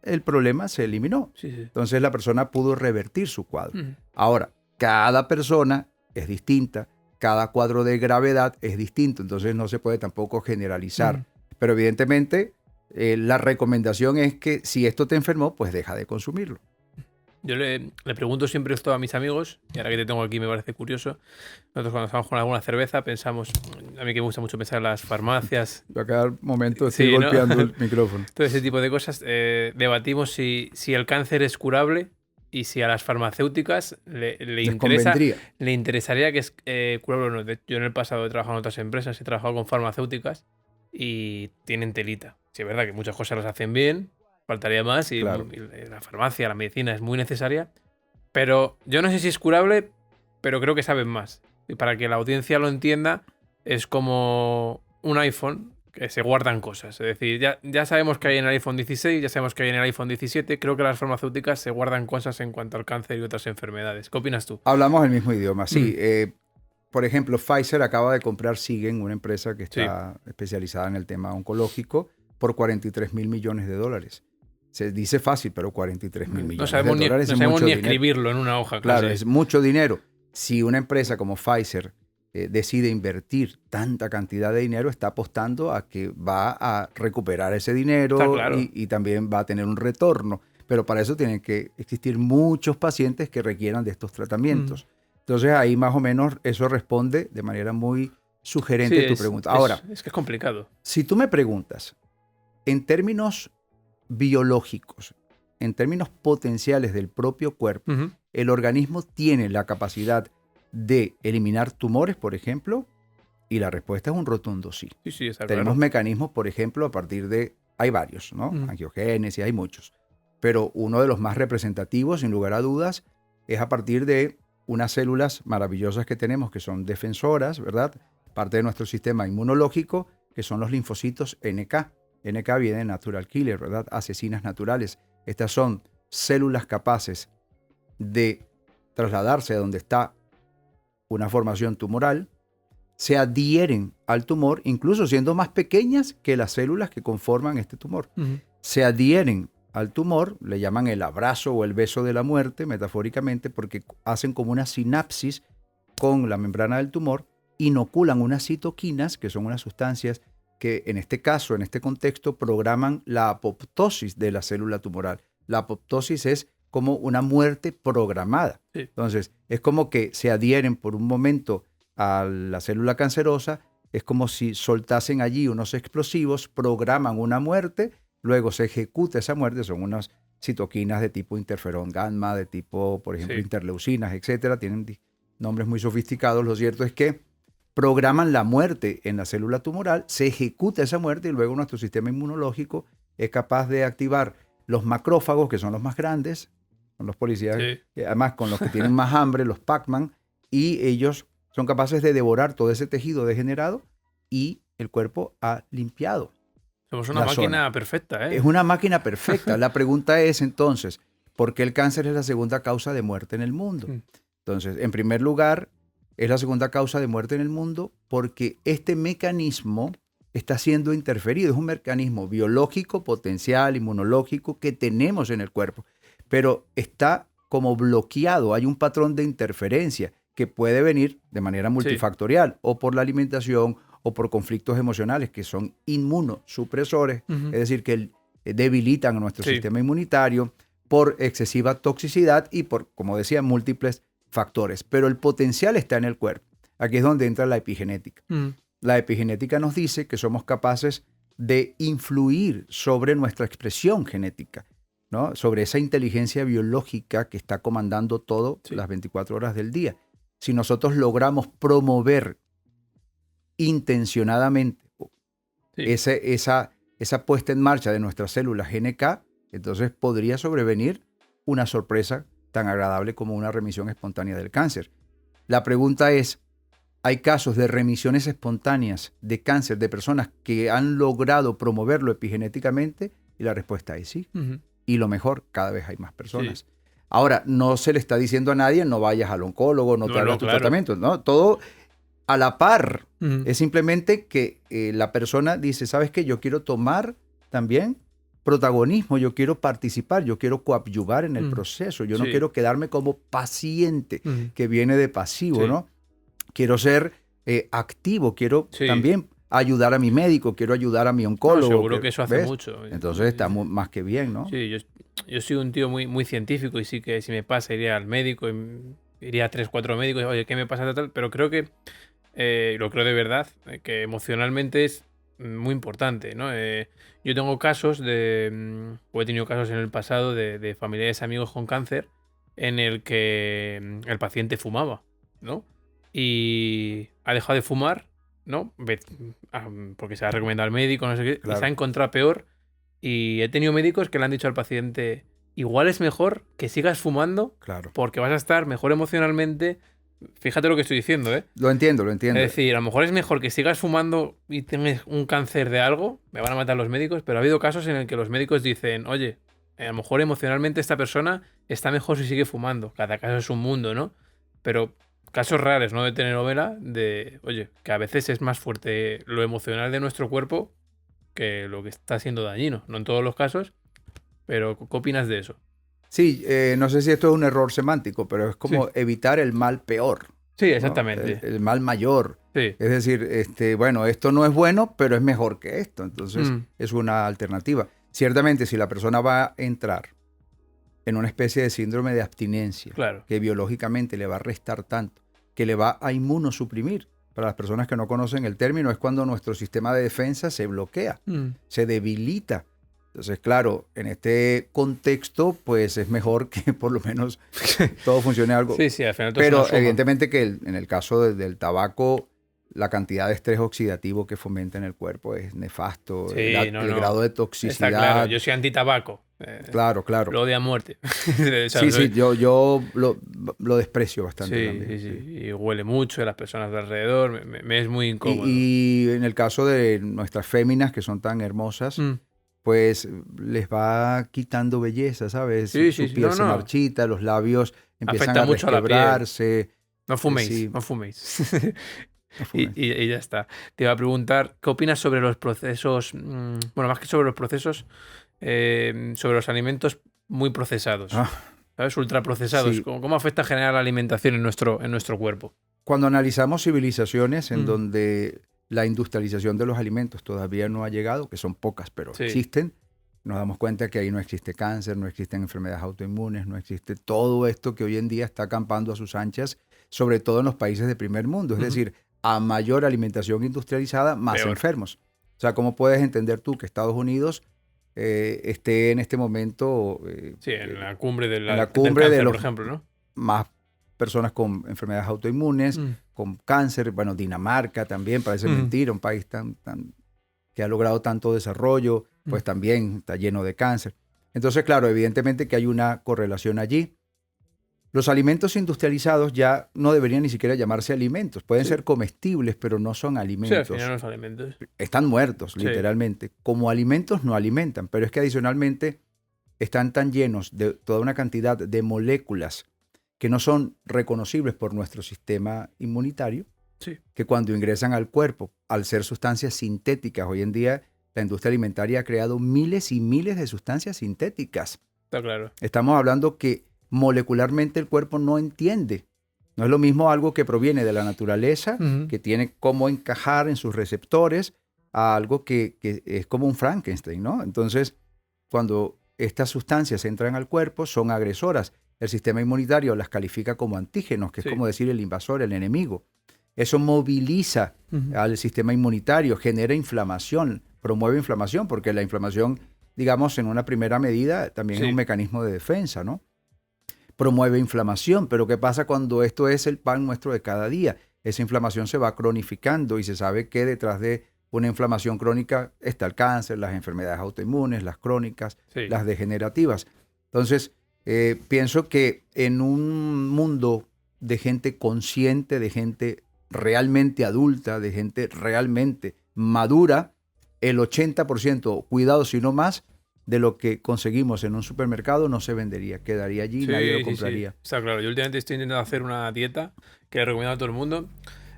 el problema se eliminó. Sí. Entonces la persona pudo revertir su cuadro. Ahora, cada persona es distinta, cada cuadro de gravedad es distinto, entonces no se puede tampoco generalizar. Pero evidentemente la recomendación es que si esto te enfermó, pues deja de consumirlo. Yo le pregunto siempre esto a mis amigos, y ahora que te tengo aquí me parece curioso. Nosotros cuando estamos con alguna cerveza pensamos, a mí que me gusta mucho pensar en las farmacias. A cada momento estoy golpeando el micrófono. Todo ese tipo de cosas. Debatimos si el cáncer es curable y si a las farmacéuticas le interesaría que es curable o no. Yo en el pasado he trabajado en otras empresas, he trabajado con farmacéuticas y tienen telita. Sí, es verdad que muchas cosas las hacen bien, faltaría más y la farmacia, la medicina es muy necesaria, pero yo no sé si es curable, pero creo que saben más. Y para que la audiencia lo entienda, es como un iPhone que se guardan cosas. Es decir, ya sabemos que hay en el iPhone 16, ya sabemos que hay en el iPhone 17, creo que las farmacéuticas se guardan cosas en cuanto al cáncer y otras enfermedades. ¿Qué opinas tú? Hablamos el mismo idioma, sí. Por ejemplo, Pfizer acaba de comprar Sigen, una empresa que está especializada en el tema oncológico, por $43 mil millones. Se dice fácil, pero $43 mil millones de dólares no sabemos ni escribirlo en una hoja. Claro, es mucho dinero. Si una empresa como Pfizer decide invertir tanta cantidad de dinero, está apostando a que va a recuperar ese dinero y también va a tener un retorno. Pero para eso tienen que existir muchos pacientes que requieran de estos tratamientos. Entonces ahí más o menos eso responde de manera muy sugerente a tu pregunta. Ahora, es que es complicado. Si tú me preguntas, en términos biológicos, en términos potenciales del propio cuerpo, el organismo tiene la capacidad de eliminar tumores, por ejemplo, y la respuesta es un rotundo sí. Tenemos mecanismos, por ejemplo, a partir de... Hay varios, ¿no? Angiogénesis, hay muchos. Pero uno de los más representativos, sin lugar a dudas, es a partir de unas células maravillosas que tenemos, que son defensoras, ¿verdad? Parte de nuestro sistema inmunológico, que son los linfocitos NK. NK viene de Natural Killer, ¿verdad? Asesinas naturales. Estas son células capaces de trasladarse a donde está una formación tumoral, se adhieren al tumor, incluso siendo más pequeñas que las células que conforman este tumor. Se adhieren al tumor, le llaman el abrazo o el beso de la muerte, metafóricamente, porque hacen como una sinapsis con la membrana del tumor, inoculan unas citoquinas, que son unas sustancias que en este caso, en este contexto, programan la apoptosis de la célula tumoral. La apoptosis es como una muerte programada. Entonces, es como que se adhieren por un momento a la célula cancerosa, es como si soltasen allí unos explosivos, programan una muerte, luego se ejecuta esa muerte, son unas citoquinas de tipo interferón gamma, de tipo, por ejemplo, interleucinas, etcétera, tienen nombres muy sofisticados. Lo cierto es que programan la muerte en la célula tumoral, se ejecuta esa muerte y luego nuestro sistema inmunológico es capaz de activar los macrófagos, que son los más grandes, son los policías, además con los que tienen más hambre, los Pac-Man, y ellos son capaces de devorar todo ese tejido degenerado y el cuerpo ha limpiado. Somos una máquina perfecta, ¿eh? Es una máquina perfecta. La pregunta es entonces, ¿por qué el cáncer es la segunda causa de muerte en el mundo? Entonces, en primer lugar, es la segunda causa de muerte en el mundo porque este mecanismo está siendo interferido. Es un mecanismo biológico, potencial, inmunológico que tenemos en el cuerpo, pero está como bloqueado. Hay un patrón de interferencia que puede venir de manera multifactorial, o por la alimentación o por conflictos emocionales que son inmunosupresores, es decir, que debilitan a nuestro sistema inmunitario, por excesiva toxicidad y por, como decía, múltiples factores. Pero el potencial está en el cuerpo. Aquí es donde entra la epigenética. La epigenética nos dice que somos capaces de influir sobre nuestra expresión genética, ¿no? Sobre esa inteligencia biológica que está comandando todo las 24 horas del día. Si nosotros logramos promover intencionadamente esa puesta en marcha de nuestras células NK, entonces podría sobrevenir una sorpresa tan agradable como una remisión espontánea del cáncer. La pregunta es, ¿hay casos de remisiones espontáneas de cáncer de personas que han logrado promoverlo epigenéticamente? Y la respuesta es sí. Y lo mejor, cada vez hay más personas. Ahora, no se le está diciendo a nadie, no vayas al oncólogo, no te hagas tu tratamiento, ¿no? Todo a la par. Es simplemente que la persona dice, ¿sabes qué? Yo quiero tomar también protagonismo, yo quiero participar, yo quiero coadyuvar en el proceso, yo no quiero quedarme como paciente que viene de pasivo, ¿no? Quiero ser activo, quiero también ayudar a mi médico, quiero ayudar a mi oncólogo. No, seguro que eso hace mucho. Entonces está más que bien, ¿no? Sí, yo soy un tío muy científico y sí que si me pasa iría al médico, iría a 3, 4 médicos, oye, ¿qué me pasa tal? Pero creo que, lo creo de verdad, que emocionalmente es muy importante, ¿no? Yo tengo casos o he tenido casos en el pasado de familiares amigos con cáncer en el que el paciente fumaba, ¿no? Y ha dejado de fumar, ¿no? Porque se ha recomendado al médico, no sé qué, y se ha encontrado peor. Y he tenido médicos que le han dicho al paciente, igual es mejor que sigas fumando, porque vas a estar mejor emocionalmente. Fíjate lo que estoy diciendo, ¿eh? Lo entiendo. Es decir, a lo mejor es mejor que sigas fumando y tengas un cáncer de algo, me van a matar los médicos, pero ha habido casos en el que los médicos dicen, oye, a lo mejor emocionalmente esta persona está mejor si sigue fumando. Cada caso es un mundo, ¿no? Pero casos reales, no de telenovela, oye, que a veces es más fuerte lo emocional de nuestro cuerpo que lo que está siendo dañino. No en todos los casos, pero ¿qué opinas de eso? Sí, no sé si esto es un error semántico, pero es como evitar el mal peor. Sí, exactamente. ¿No? El mal mayor. Sí. Es decir, bueno, esto no es bueno, pero es mejor que esto. Entonces, es una alternativa. Ciertamente, si la persona va a entrar en una especie de síndrome de abstinencia, que biológicamente le va a restar tanto, que le va a inmunosuprimir. Para las personas que no conocen el término, es cuando nuestro sistema de defensa se bloquea, se debilita. Entonces, claro, en este contexto, pues es mejor que por lo menos todo funcione algo. Sí, al final todo. Pero evidentemente que en el caso del tabaco, la cantidad de estrés oxidativo que fomenta en el cuerpo es nefasto. Sí, el grado de toxicidad. Está claro, yo soy antitabaco. Claro. Lo odio a muerte. Sí, yo lo desprecio bastante también. Sí. Y huele mucho a las personas de alrededor, me es muy incómodo. Y en el caso de nuestras féminas, que son tan hermosas, pues les va quitando belleza, ¿sabes? Su piel se marchita, los labios empiezan a resquebrarse. No fuméis, no fuméis. Y ya está. Te iba a preguntar, ¿qué opinas sobre los procesos? Bueno, más que sobre los procesos, sobre los alimentos muy procesados. ¿Sabes? Ultraprocesados. Sí. ¿Cómo afecta en general la alimentación en nuestro cuerpo? Cuando analizamos civilizaciones en donde la industrialización de los alimentos todavía no ha llegado, que son pocas, pero existen, nos damos cuenta que ahí no existe cáncer, no existen enfermedades autoinmunes, no existe todo esto que hoy en día está acampando a sus anchas, sobre todo en los países de primer mundo. Es decir, a mayor alimentación industrializada, más enfermos. O sea, ¿cómo puedes entender tú que Estados Unidos esté en este momento en la cumbre del cáncer, por ejemplo, ¿no? Más personas con enfermedades autoinmunes, con cáncer? Bueno, Dinamarca también, parece mentira, un país tan que ha logrado tanto desarrollo, pues también está lleno de cáncer. Entonces, claro, evidentemente que hay una correlación allí. Los alimentos industrializados ya no deberían ni siquiera llamarse alimentos. Pueden Sí. ser comestibles, pero no son Sí, al alimentos. final los alimentos. Están muertos, Sí. literalmente. Como alimentos no alimentan, pero es que adicionalmente están tan llenos de toda una cantidad de moléculas que no son reconocibles por nuestro sistema inmunitario, Sí. que cuando ingresan al cuerpo, al ser sustancias sintéticas, hoy en día la industria alimentaria ha creado miles y miles de sustancias sintéticas. Está claro. Estamos hablando que molecularmente el cuerpo no entiende. No es lo mismo algo que proviene de la naturaleza, Ujú. que tiene cómo encajar en sus receptores, a algo que es como un Frankenstein, ¿no? Entonces, cuando estas sustancias entran al cuerpo, son agresoras. El sistema inmunitario las califica como antígenos, que Sí. es como decir el invasor, el enemigo. Eso moviliza Ujú. al sistema inmunitario, genera inflamación, promueve inflamación, porque la inflamación, digamos, en una primera medida, también Sí. es un mecanismo de defensa, ¿no? Promueve inflamación, pero ¿qué pasa cuando esto es el pan nuestro de cada día? Esa inflamación se va cronificando y se sabe que detrás de una inflamación crónica está el cáncer, las enfermedades autoinmunes, las crónicas, Sí. las degenerativas. Entonces, pienso que en un mundo de gente consciente, de gente realmente adulta, de gente realmente madura, el 80%, cuidado si no más, de lo que conseguimos en un supermercado no se vendería, quedaría allí y nadie lo compraría. Sí. Está claro. Yo últimamente estoy intentando hacer una dieta que le recomiendo a todo el mundo.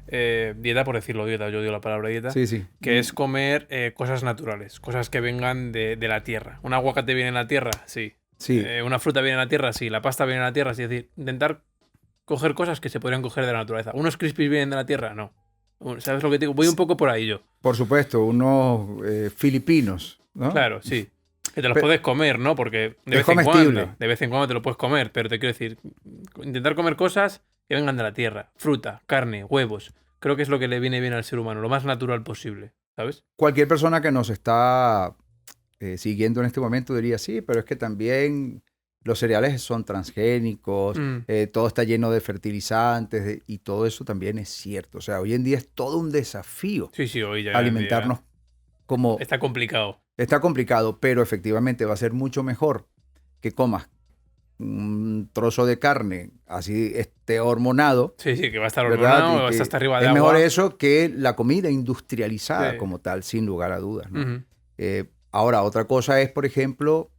Dieta, por decirlo, dieta, yo digo la palabra dieta. Sí, sí. Que es comer cosas naturales, cosas que vengan de la tierra. ¿Un aguacate viene en la tierra? Sí. Sí. ¿Una fruta viene en la tierra? Sí. ¿La pasta viene en la tierra? Sí. Es decir, intentar coger cosas que se podrían coger de la naturaleza. ¿Unos crispies vienen de la tierra? No. ¿Sabes lo que te digo? Voy un poco por ahí yo. Por supuesto, unos filipinos, ¿no? Claro, sí. Que te los Pero- puedes comer, ¿no? Porque de Es vez en comestible. cuando, de vez en cuando te lo puedes comer, pero te quiero decir, intentar comer cosas que vengan de la tierra, fruta, carne, huevos. Creo que es lo que le viene bien al ser humano, lo más natural posible, ¿sabes? Cualquier persona que nos está siguiendo en este momento diría, sí, pero es que también los cereales son transgénicos, todo está lleno de fertilizantes y todo eso también es cierto. O sea, hoy en día es todo un desafío Sí, hoy ya alimentarnos como... está complicado. Está complicado, pero efectivamente va a ser mucho mejor que comas un trozo de carne así esté hormonado, Sí, que va a estar ¿verdad? hormonado, Y va a que estar hasta arriba de es agua. mejor eso que la comida industrializada Sí. como tal, sin lugar a dudas, ¿no? Ujú. Ahora, otra cosa es, por ejemplo,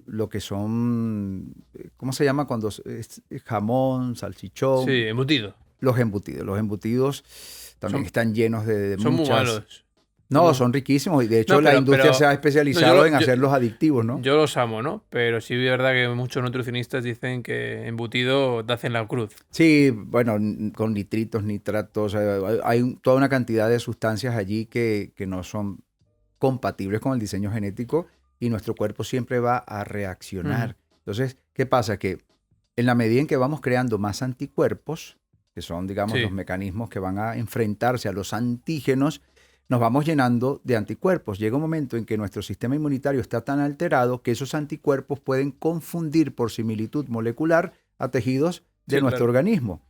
lo que son, ¿cómo se llama cuando es jamón, salchichón? Sí, embutido. Los embutidos. Los embutidos también Son- están llenos de Son muy muchas... malos. No, Como- son riquísimos y de hecho No, la pero- industria pero- se ha especializado no, yo- en hacerlos adictivos, ¿no? Yo los amo, ¿no? Pero sí es verdad que muchos nutricionistas dicen que embutido te hacen la cruz. Sí, bueno, con nitritos, nitratos, hay toda una cantidad de sustancias allí que no son compatibles con el diseño genético y nuestro cuerpo siempre va a reaccionar. Entonces, ¿qué pasa? Que en la medida en que vamos creando más anticuerpos, que son, digamos, Sí. los mecanismos que van a enfrentarse a los antígenos, nos vamos llenando de anticuerpos. Llega un momento en que nuestro sistema inmunitario está tan alterado que esos anticuerpos pueden confundir por similitud molecular a tejidos de Sí, nuestro claro. organismo.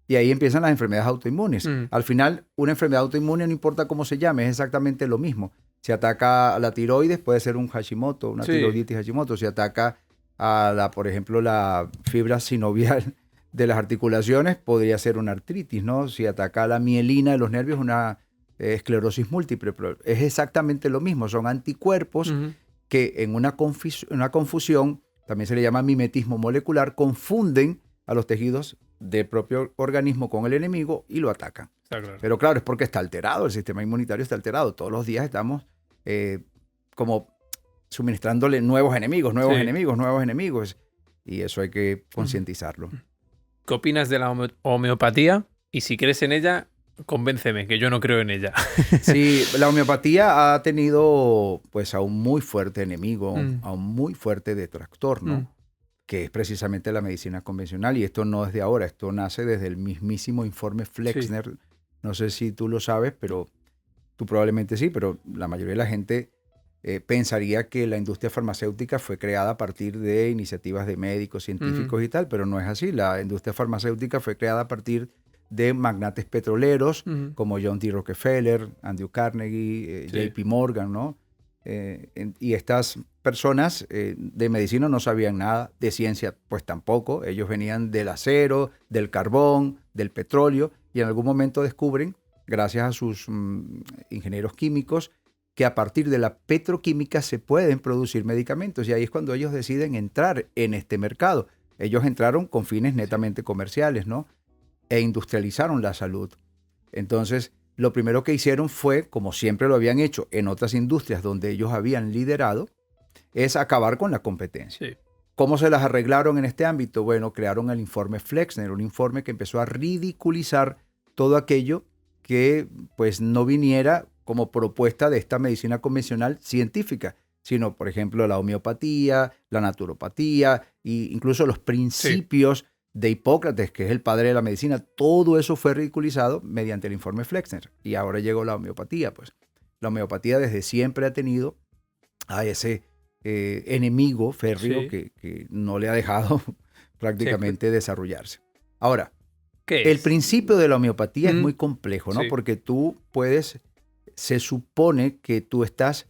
Y ahí empiezan las enfermedades autoinmunes. Mm. Al final, una enfermedad autoinmune, no importa cómo se llame, es exactamente lo mismo. Si ataca a la tiroides, puede ser un Hashimoto, una Sí. tiroiditis Hashimoto. Si ataca a por ejemplo, la fibra sinovial de las articulaciones, podría ser una artritis, ¿no? Si ataca a la mielina de los nervios, una esclerosis múltiple. Pero es exactamente lo mismo. Son anticuerpos Ujú. que en una confusión, también se le llama mimetismo molecular, confunden a los tejidos del propio organismo con el enemigo y lo atacan. Está claro. Pero claro, es porque está alterado, el sistema inmunitario está alterado. Todos los días estamos como suministrándole nuevos enemigos. Y eso hay que concientizarlo. ¿Qué opinas de la homeopatía? Y si crees en ella, convénceme, que yo no creo en ella. Sí, la homeopatía ha tenido pues a un muy fuerte enemigo, Mm. a un muy fuerte detractor, ¿no? Mm. Que es precisamente la medicina convencional. Y esto no es de ahora, esto nace desde el mismísimo informe Flexner. No sé si tú lo sabes, pero tú probablemente sí, pero la mayoría de la gente pensaría que la industria farmacéutica fue creada a partir de iniciativas de médicos, científicos y tal, pero no es así. La industria farmacéutica fue creada a partir de magnates petroleros Ujú. como John D. Rockefeller, Andrew Carnegie, Sí. JP Morgan, ¿no? Y estas personas de medicina no sabían nada, de ciencia pues tampoco. Ellos venían del acero, del carbón, del petróleo, y en algún momento descubren, gracias a sus ingenieros químicos, que a partir de la petroquímica se pueden producir medicamentos, y ahí es cuando ellos deciden entrar en este mercado. Ellos entraron con fines netamente comerciales, ¿no? E industrializaron la salud. Entonces, lo primero que hicieron fue, como siempre lo habían hecho en otras industrias donde ellos habían liderado, es acabar con la competencia. Sí. ¿Cómo se las arreglaron en este ámbito? Bueno, crearon el informe Flexner, un informe que empezó a ridiculizar todo aquello que pues no viniera como propuesta de esta medicina convencional científica, sino, por ejemplo, la homeopatía, la naturopatía e incluso los principios de Hipócrates, que es el padre de la medicina. Todo eso fue ridiculizado mediante el informe Flexner. Y ahora llegó la homeopatía. Pues la homeopatía desde siempre ha tenido a ese enemigo férreo que no le ha dejado prácticamente desarrollarse. Ahora, el principio de la homeopatía es muy complejo, ¿no? Porque tú se supone que tú estás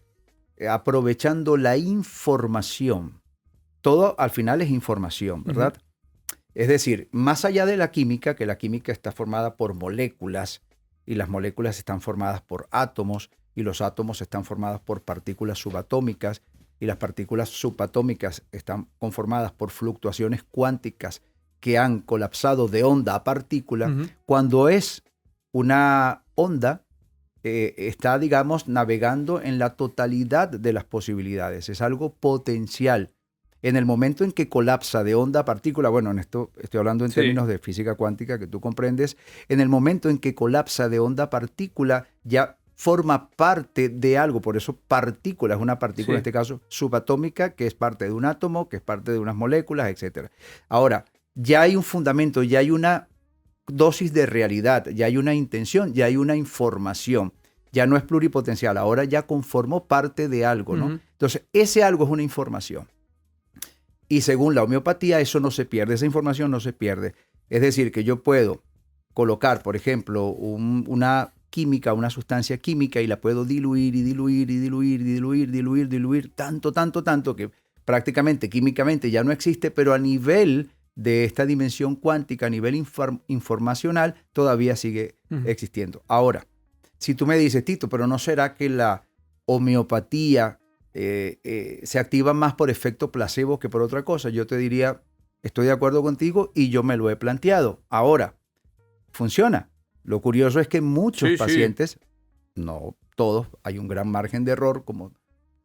aprovechando la información. Todo al final es información, ¿verdad? Es decir, más allá de la química, que la química está formada por moléculas, y las moléculas están formadas por átomos, y los átomos están formados por partículas subatómicas, y las partículas subatómicas están conformadas por fluctuaciones cuánticas que han colapsado de onda a partícula. Cuando es una onda, está, digamos, navegando en la totalidad de las posibilidades. Es algo potencial. En el momento en que colapsa de onda a partícula, bueno, en esto estoy hablando en términos de física cuántica que tú comprendes, en el momento en que colapsa de onda a partícula, ya forma parte de algo. Por eso partícula, es una partícula, en este caso subatómica, que es parte de un átomo, que es parte de unas moléculas, etc. Ahora, ya hay un fundamento, ya hay una dosis de realidad, ya hay una intención, ya hay una información. Ya no es pluripotencial, ahora ya conformó parte de algo, ¿no? Entonces, ese algo es una información. Y según la homeopatía, eso no se pierde, esa información no se pierde. Es decir, que yo puedo colocar, por ejemplo, una química, una sustancia química, y la puedo diluir y diluir y diluir y diluir, tanto, que prácticamente químicamente ya no existe, pero a nivel de esta dimensión cuántica, a nivel informacional, todavía sigue existiendo. Ahora, si tú me dices, Tito, pero ¿no será que la homeopatía se activa más por efecto placebo que por otra cosa? Yo te diría, estoy de acuerdo contigo y yo me lo he planteado. Ahora, funciona. Lo curioso es que muchos pacientes, no todos, hay un gran margen de error, como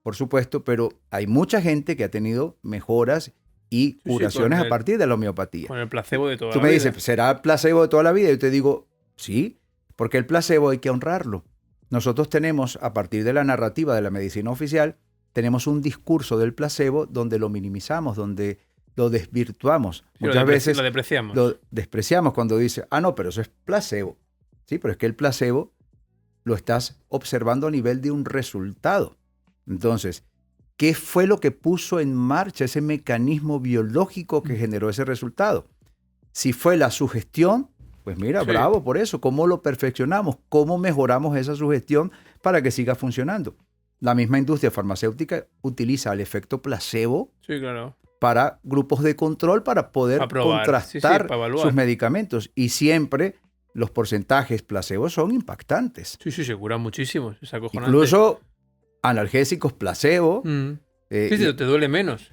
por supuesto, pero hay mucha gente que ha tenido mejoras y curaciones a partir de la homeopatía. Con el placebo de toda la vida. Tú me dices, ¿será el placebo de toda la vida? Y yo te digo, sí, porque el placebo hay que honrarlo. Nosotros tenemos, a partir de la narrativa de la medicina oficial, tenemos un discurso del placebo donde lo minimizamos, donde lo desvirtuamos. Muchas veces lo despreciamos cuando dice, no, pero eso es placebo. Sí, pero es que el placebo lo estás observando a nivel de un resultado. Entonces, ¿qué fue lo que puso en marcha ese mecanismo biológico que generó ese resultado? Si fue la sugestión, pues mira, bravo por eso. ¿Cómo lo perfeccionamos? ¿Cómo mejoramos esa sugestión para que siga funcionando? La misma industria farmacéutica utiliza el efecto placebo para grupos de control para poder contrastar sus medicamentos. Y siempre los porcentajes placebo son impactantes. Sí, se curan muchísimo. Es acojonante. Incluso analgésicos placebo. Te duele menos.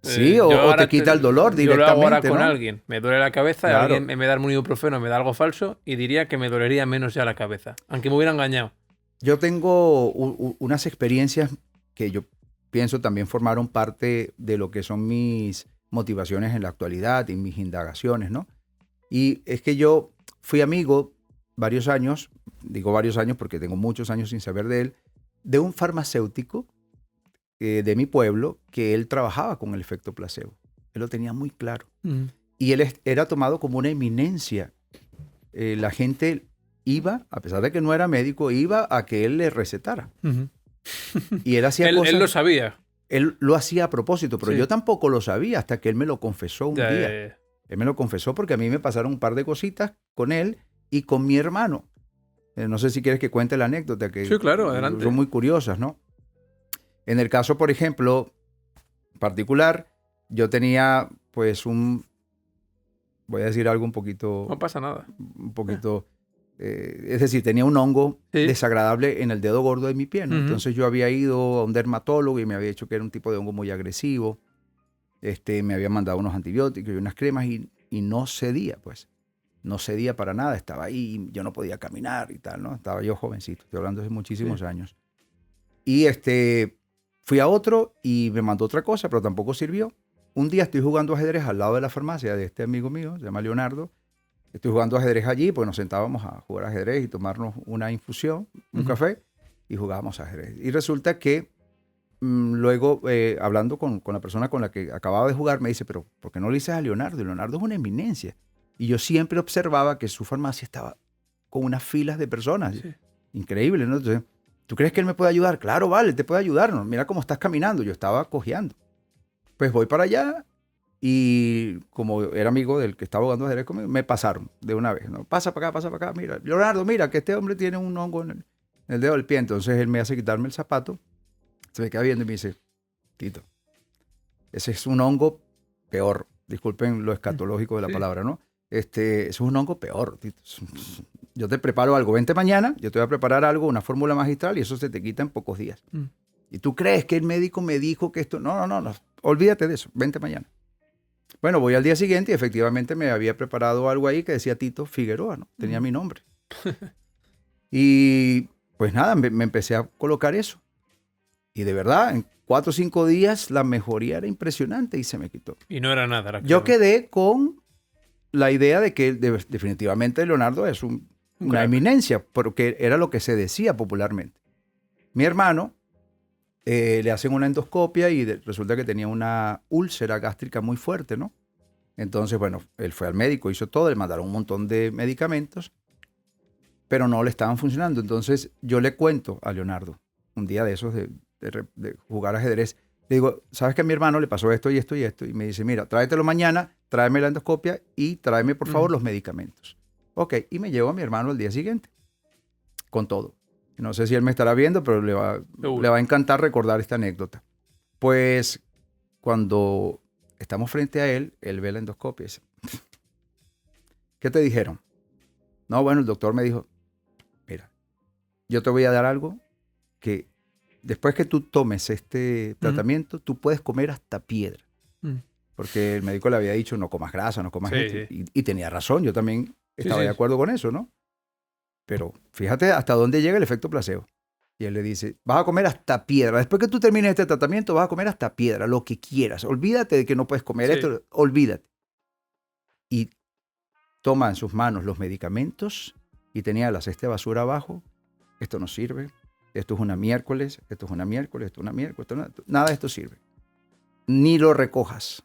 Sí, o te quita el dolor directamente. Yo lo hago ahora con alguien. Me duele la cabeza, y alguien me da un ibuprofeno, me da algo falso, y diría que me dolería menos ya la cabeza, aunque me hubiera engañado. Yo tengo unas experiencias que yo pienso también formaron parte de lo que son mis motivaciones en la actualidad y mis indagaciones, ¿no? Y es que yo fui amigo varios años, digo varios años porque tengo muchos años sin saber de él, de un farmacéutico de mi pueblo, que él trabajaba con el efecto placebo. Él lo tenía muy claro. Y él era tomado como una eminencia. La gente iba, a pesar de que no era médico, iba a que él le recetara. Y él hacía cosas... Él lo sabía. Él lo hacía a propósito, pero yo tampoco lo sabía hasta que él me lo confesó un día. Él me lo confesó porque a mí me pasaron un par de cositas con él y con mi hermano. No sé si quieres que cuente la anécdota, que sí, claro, adelante. Son muy curiosas, ¿no? En el caso, por ejemplo, particular, yo tenía pues voy a decir algo un poquito... No pasa nada. Un poquito... es decir, tenía un hongo desagradable en el dedo gordo de mi pie, ¿no? Entonces yo había ido a un dermatólogo y me había dicho que era un tipo de hongo muy agresivo. Me había mandado unos antibióticos y unas cremas y no cedía, pues. No cedía para nada, estaba ahí, yo no podía caminar y tal, ¿no? Estaba yo jovencito, estoy hablando de muchísimos años. Y fui a otro y me mandó otra cosa, pero tampoco sirvió. Un día estoy jugando ajedrez al lado de la farmacia de este amigo mío, se llama Leonardo. Estoy jugando ajedrez allí, pues nos sentábamos a jugar ajedrez y tomarnos una infusión, un café, y jugábamos ajedrez. Y resulta que luego, hablando con la persona con la que acababa de jugar, me dice, pero ¿por qué no le dices a Leonardo? Leonardo es una eminencia. Y yo siempre observaba que su farmacia estaba con unas filas de personas. Sí. Increíble, ¿no? Entonces, ¿tú crees que él me puede ayudar? Claro, vale, él te puede ayudar, ¿no? Mira cómo estás caminando. Yo estaba cojeando. Pues voy para allá y como era amigo del que estaba jugando ajedrez conmigo, me pasaron de una vez, ¿no? Pasa para acá. Mira, Leonardo, mira que este hombre tiene un hongo en el dedo del pie. Entonces él me hace quitarme el zapato, se me queda viendo y me dice, Tito, ese es un hongo peor. Disculpen lo escatológico de la palabra, ¿no? Eso es un hongo peor, Tito. Yo te preparo algo, vente mañana, yo te voy a preparar algo, una fórmula magistral y eso se te quita en pocos días. ¿Y tú crees que el médico me dijo que esto? No, olvídate de eso, vente mañana. Bueno, voy al día siguiente y efectivamente me había preparado algo ahí que decía Tito Figueroa, ¿no? Tenía mi nombre. Y pues nada, me empecé a colocar eso. Y de verdad, en 4 o 5 días la mejoría era impresionante y se me quitó. Y no era nada. Yo quedé con la idea de que definitivamente Leonardo es una eminencia, porque era lo que se decía popularmente. Mi hermano le hacen una endoscopia y resulta que tenía una úlcera gástrica muy fuerte, ¿no? Entonces, bueno, él fue al médico, hizo todo, le mandaron un montón de medicamentos, pero no le estaban funcionando. Entonces, yo le cuento a Leonardo, un día de esos de jugar ajedrez, le digo, ¿sabes que a mi hermano le pasó esto y esto y esto? Y me dice, mira, tráetelo mañana, tráeme la endoscopia y tráeme, por favor, los medicamentos. Ok, y me llevo a mi hermano al día siguiente, con todo. No sé si él me estará viendo, pero le va a encantar recordar esta anécdota. Pues, cuando estamos frente a él ve la endoscopia y dice, ¿qué te dijeron? No, bueno, el doctor me dijo, mira, yo te voy a dar algo que después que tú tomes este tratamiento, tú puedes comer hasta piedra. Porque el médico le había dicho, no comas grasa, no comas esto. Y tenía razón, yo también estaba de acuerdo con eso, ¿no? Pero fíjate hasta dónde llega el efecto placebo. Y él le dice, vas a comer hasta piedra. Después que tú termines este tratamiento, vas a comer hasta piedra, lo que quieras. Olvídate de que no puedes comer esto, olvídate. Y toma en sus manos los medicamentos y tenía la cesta de basura abajo. Esto no sirve. Esto es una miércoles, esto es una miércoles, esto es una miércoles. Nada de esto sirve. Ni lo recojas.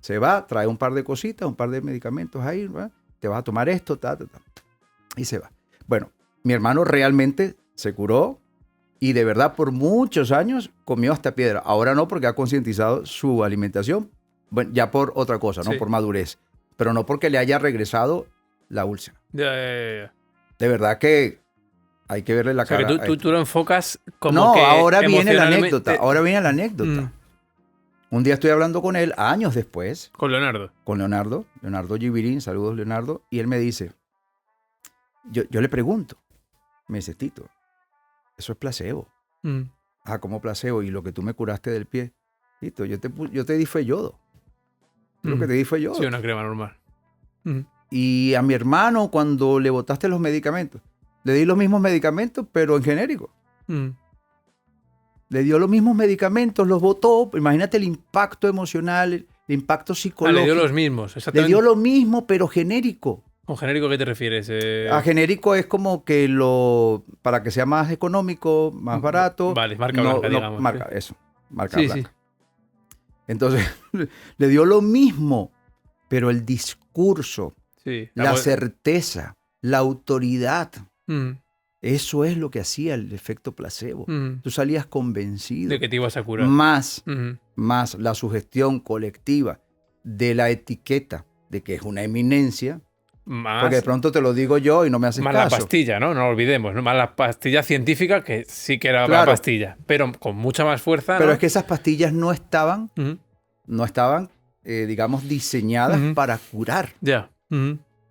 Se va, trae un par de cositas, un par de medicamentos ahí, ¿verdad? Te vas a tomar esto, y se va. Bueno, mi hermano realmente se curó y de verdad por muchos años comió hasta piedra. Ahora no, porque ha concientizado su alimentación, bueno, ya por otra cosa, ¿no? Por madurez, pero no porque le haya regresado la úlcera. Ya. De verdad que hay que verle la cara. Que tú lo enfocas como no, que ahora viene la anécdota. Ahora viene la anécdota. Un día estoy hablando con él, años después. Con Leonardo. Con Leonardo Givirín, saludos Leonardo. Y él me dice, yo le pregunto, me dice, Tito, eso es placebo. Ah, ¿cómo placebo? Y lo que tú me curaste del pie. Tito, yo te di fue yodo. Lo que te di fue yodo. Sí, una crema normal. Y a mi hermano, cuando le botaste los medicamentos, le di los mismos medicamentos, pero en genérico. Le dio los mismos medicamentos, los botó. Imagínate el impacto emocional, el impacto psicológico. Le dio los mismos, exactamente. Le dio lo mismo, pero genérico. ¿Con genérico qué te refieres? A genérico es como que para que sea más económico, más barato. Vale, marca blanca, digamos. Marca, eso, marca blanca. Sí. Entonces, le dio lo mismo, pero el discurso, la certeza, la autoridad, eso es lo que hacía el efecto placebo. Tú salías convencido. De que te ibas a curar. Más la sugestión colectiva de la etiqueta de que es una eminencia, Porque de pronto te lo digo yo y no me haces más caso. Más la pastilla, ¿no? No lo olvidemos, ¿no? Más la pastilla científica, que sí que era una pastilla, pero con mucha más fuerza, Pero ¿no? es que esas pastillas no estaban, digamos, diseñadas para curar. Ya.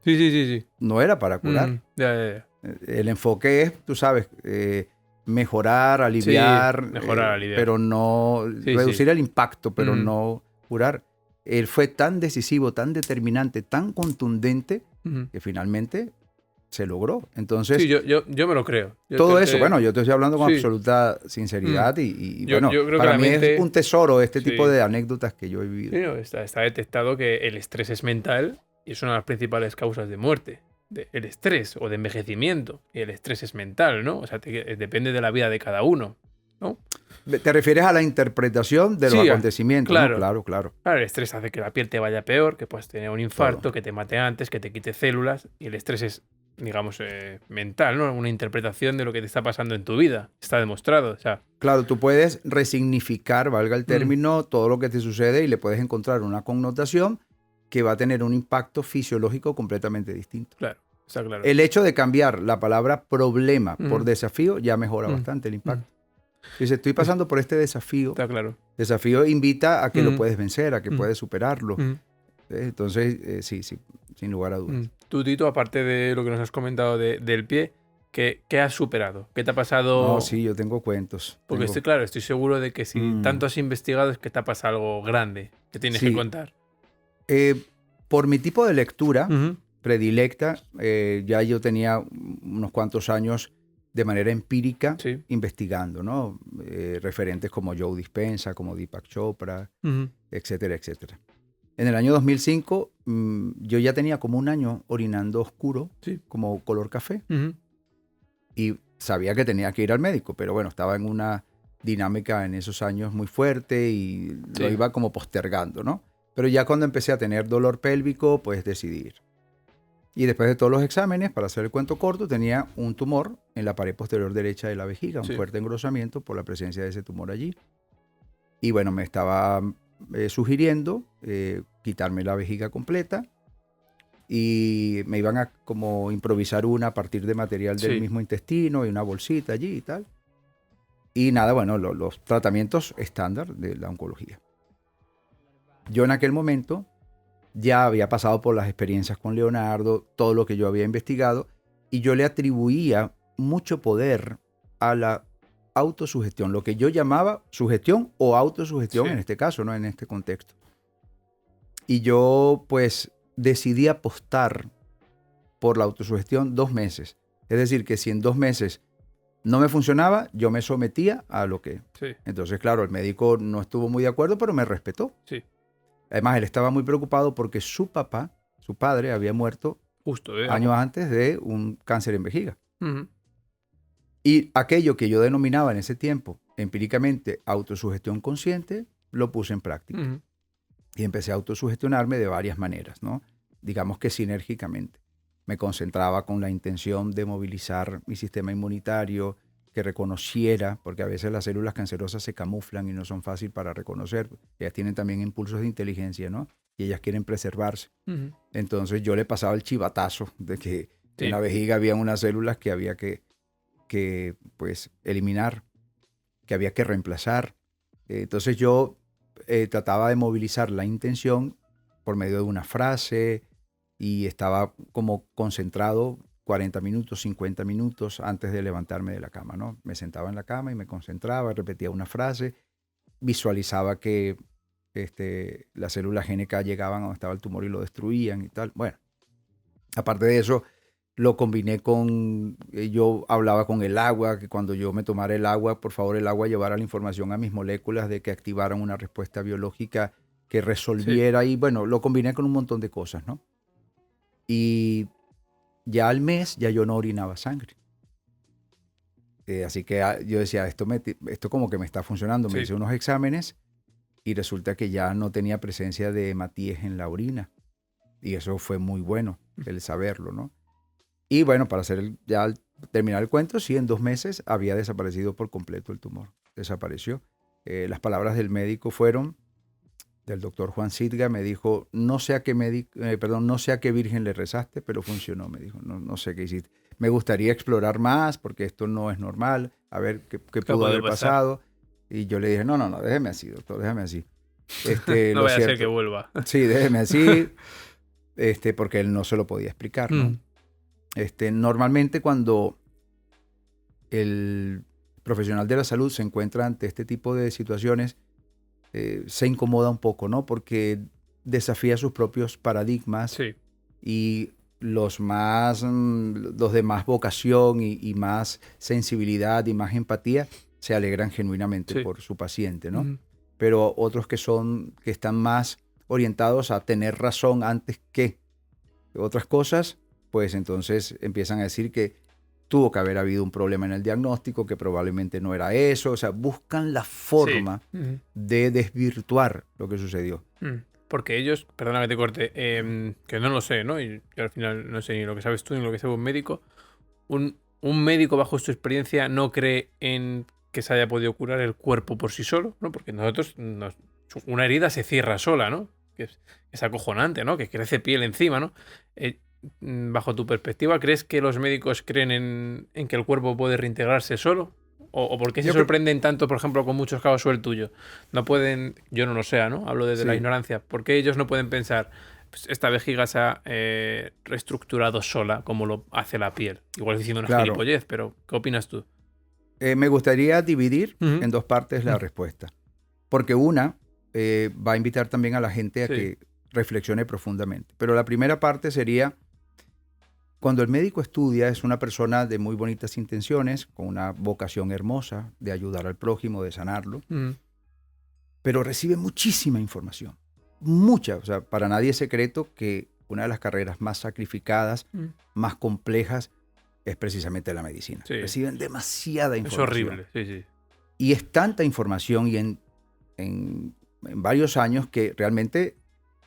Sí. No era para curar. Ya. El enfoque es, tú sabes, mejorar, aliviar, pero no reducir el impacto, pero no curar. Él fue tan decisivo, tan determinante, tan contundente que finalmente se logró. Entonces, sí, yo me lo creo. Todo eso, bueno, yo te estoy hablando con absoluta sinceridad y bueno, yo creo para mí es un tesoro este tipo de anécdotas que yo he vivido. Sí, no, está detectado que el estrés es mental y es una de las principales causas de muerte. El estrés o de envejecimiento. Y el estrés es mental, ¿no? O sea, depende de la vida de cada uno, ¿no? ¿Te refieres a la interpretación de los acontecimientos? Claro, ¿no? Claro. El estrés hace que la piel te vaya peor, que puedas tener un infarto, que te mate antes, que te quite células. Y el estrés es, digamos, mental, ¿no? Una interpretación de lo que te está pasando en tu vida. Está demostrado. O sea, claro, tú puedes resignificar, valga el término, todo lo que te sucede y le puedes encontrar una connotación que va a tener un impacto fisiológico completamente distinto. Claro, está claro. El hecho de cambiar la palabra problema por desafío ya mejora bastante el impacto. Dice, estoy pasando por este desafío. Está claro. Desafío invita a que lo puedes vencer, a que puedes superarlo. Entonces, sí, sin lugar a dudas. Tú, Tito, aparte de lo que nos has comentado del pie, ¿qué has superado? ¿Qué te ha pasado? No, sí, yo tengo cuentos. Porque estoy seguro de que si tanto has investigado es que te ha pasado algo grande que tienes que contar. Por mi tipo de lectura predilecta, ya yo tenía unos cuantos años de manera empírica investigando, ¿no? Referentes como Joe Dispenza, como Deepak Chopra, etcétera, etcétera. En el año 2005 yo ya tenía como un año orinando oscuro, como color café, y sabía que tenía que ir al médico, pero bueno, estaba en una dinámica en esos años muy fuerte y lo iba como postergando, ¿no? Pero ya cuando empecé a tener dolor pélvico, pues decidí ir. Y después de todos los exámenes, para hacer el cuento corto, tenía un tumor en la pared posterior derecha de la vejiga, un fuerte engrosamiento por la presencia de ese tumor allí. Y bueno, me estaba sugiriendo quitarme la vejiga completa y me iban a como improvisar una a partir de material del mismo intestino y una bolsita allí y tal. Y nada, bueno, los tratamientos estándar de la oncología. Yo en aquel momento ya había pasado por las experiencias con Leonardo, todo lo que yo había investigado, y yo le atribuía mucho poder a la autosugestión, lo que yo llamaba sugestión o autosugestión en este caso, ¿no? En este contexto. Y yo pues decidí apostar por la autosugestión 2 meses. Es decir, que si en 2 meses no me funcionaba, yo me sometía a lo que... Entonces, claro, el médico no estuvo muy de acuerdo, pero me respetó. Además, él estaba muy preocupado porque su padre, había muerto justo años antes de un cáncer en vejiga. Y aquello que yo denominaba en ese tiempo empíricamente autosugestión consciente, lo puse en práctica. Y empecé a autosugestionarme de varias maneras, ¿no? Digamos que sinérgicamente. Me concentraba con la intención de movilizar mi sistema inmunitario, que reconociera, porque a veces las células cancerosas se camuflan y no son fáciles para reconocer. Ellas tienen también impulsos de inteligencia, ¿no? Y ellas quieren preservarse. Entonces yo le pasaba el chivatazo de que en la vejiga había unas células que había que pues, eliminar, que había que reemplazar. Entonces yo trataba de movilizar la intención por medio de una frase y estaba como concentrado 40 minutos, 50 minutos antes de levantarme de la cama, ¿no? Me sentaba en la cama y me concentraba, repetía una frase, visualizaba que las células GNK llegaban a donde estaba el tumor y lo destruían y tal. Bueno, aparte de eso, lo combiné con, yo hablaba con el agua, que cuando yo me tomara el agua, por favor el agua llevara la información a mis moléculas de que activaran una respuesta biológica que resolviera y bueno, lo combiné con un montón de cosas, ¿no? Y ya al mes ya yo no orinaba sangre. Así que yo decía, esto como que me está funcionando. Me hice unos exámenes y resulta que ya no tenía presencia de hematíes en la orina. Y eso fue muy bueno, el saberlo, ¿no? Y bueno, para terminar el cuento, sí, en 2 meses había desaparecido por completo el tumor. Desapareció. Las palabras del médico fueron, del doctor Juan Sidga, me dijo, no sé a qué virgen le rezaste, pero funcionó, me dijo, no sé qué hiciste. Me gustaría explorar más porque esto no es normal, a ver qué pudo haber pasado. Y yo le dije, no, déjeme así, doctor, déjeme así. No vaya a ser que vuelva. Sí, déjeme así, porque él no se lo podía explicar, ¿no? Normalmente cuando el profesional de la salud se encuentra ante este tipo de situaciones, se incomoda un poco, ¿no? Porque desafía sus propios paradigmas. Sí. Y los de más vocación y más sensibilidad y más empatía se alegran genuinamente por su paciente, ¿no? Pero otros que están más orientados a tener razón antes que otras cosas, pues entonces empiezan a decir que tuvo que haber habido un problema en el diagnóstico, que probablemente no era eso. O sea, buscan la forma de desvirtuar lo que sucedió. Porque ellos, perdona que te corte, que no lo sé, ¿no? Y yo al final no sé ni lo que sabes tú ni lo que sabe un médico. Un médico, bajo su experiencia, no cree en que se haya podido curar el cuerpo por sí solo, ¿no? Porque nosotros, una herida se cierra sola, ¿no? Que es acojonante, ¿no? Que crece piel encima, ¿no? Bajo tu perspectiva, ¿crees que los médicos creen en que el cuerpo puede reintegrarse solo? ¿O por qué se sorprenden tanto, por ejemplo, con muchos casos sobre el tuyo? No pueden, yo no lo sé, ¿no? Hablo desde la ignorancia. ¿Por qué ellos no pueden pensar, pues esta vejiga se ha reestructurado sola, como lo hace la piel? Igual diciendo una gilipollez, pero ¿qué opinas tú? Me gustaría dividir en dos partes la respuesta. Porque una va a invitar también a la gente a que reflexione profundamente. Pero la primera parte sería, cuando el médico estudia, es una persona de muy bonitas intenciones, con una vocación hermosa de ayudar al prójimo, de sanarlo, pero recibe muchísima información. Mucha. O sea, para nadie es secreto que una de las carreras más sacrificadas, más complejas, es precisamente la medicina. Sí. Reciben demasiada información. Es horrible, sí. Y es tanta información y en varios años que realmente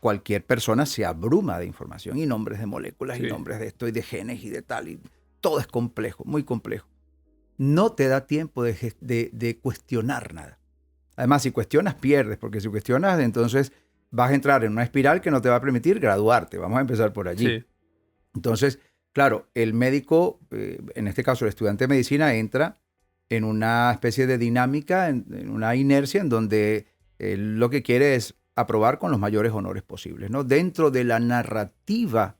cualquier persona se abruma de información y nombres de moléculas y nombres de esto y de genes y de tal. Y todo es complejo, muy complejo. No te da tiempo de cuestionar nada. Además, si cuestionas, pierdes, porque si cuestionas, entonces vas a entrar en una espiral que no te va a permitir graduarte. Vamos a empezar por allí. Sí. Entonces, claro, el médico, en este caso el estudiante de medicina, entra en una especie de dinámica, en una inercia en donde lo que quiere es aprobar con los mayores honores posibles, ¿no? Dentro de la narrativa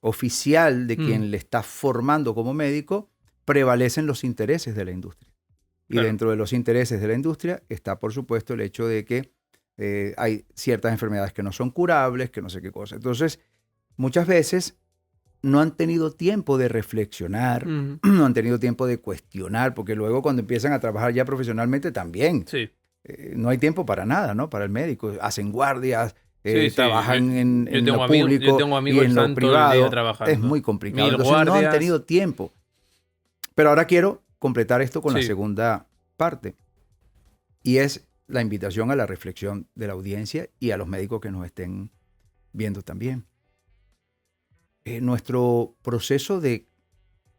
oficial de quien le está formando como médico, prevalecen los intereses de la industria. Y dentro de los intereses de la industria está, por supuesto, el hecho de que hay ciertas enfermedades que no son curables, que no sé qué cosa. Entonces, muchas veces no han tenido tiempo de reflexionar, no han tenido tiempo de cuestionar, porque luego cuando empiezan a trabajar ya profesionalmente también, no hay tiempo para nada, ¿no? Para el médico. Hacen guardias, trabajan en lo público y en lo privado. Es muy complicado. Entonces no han tenido tiempo. Pero ahora quiero completar esto con la segunda parte. Y es la invitación a la reflexión de la audiencia y a los médicos que nos estén viendo también. Nuestro proceso de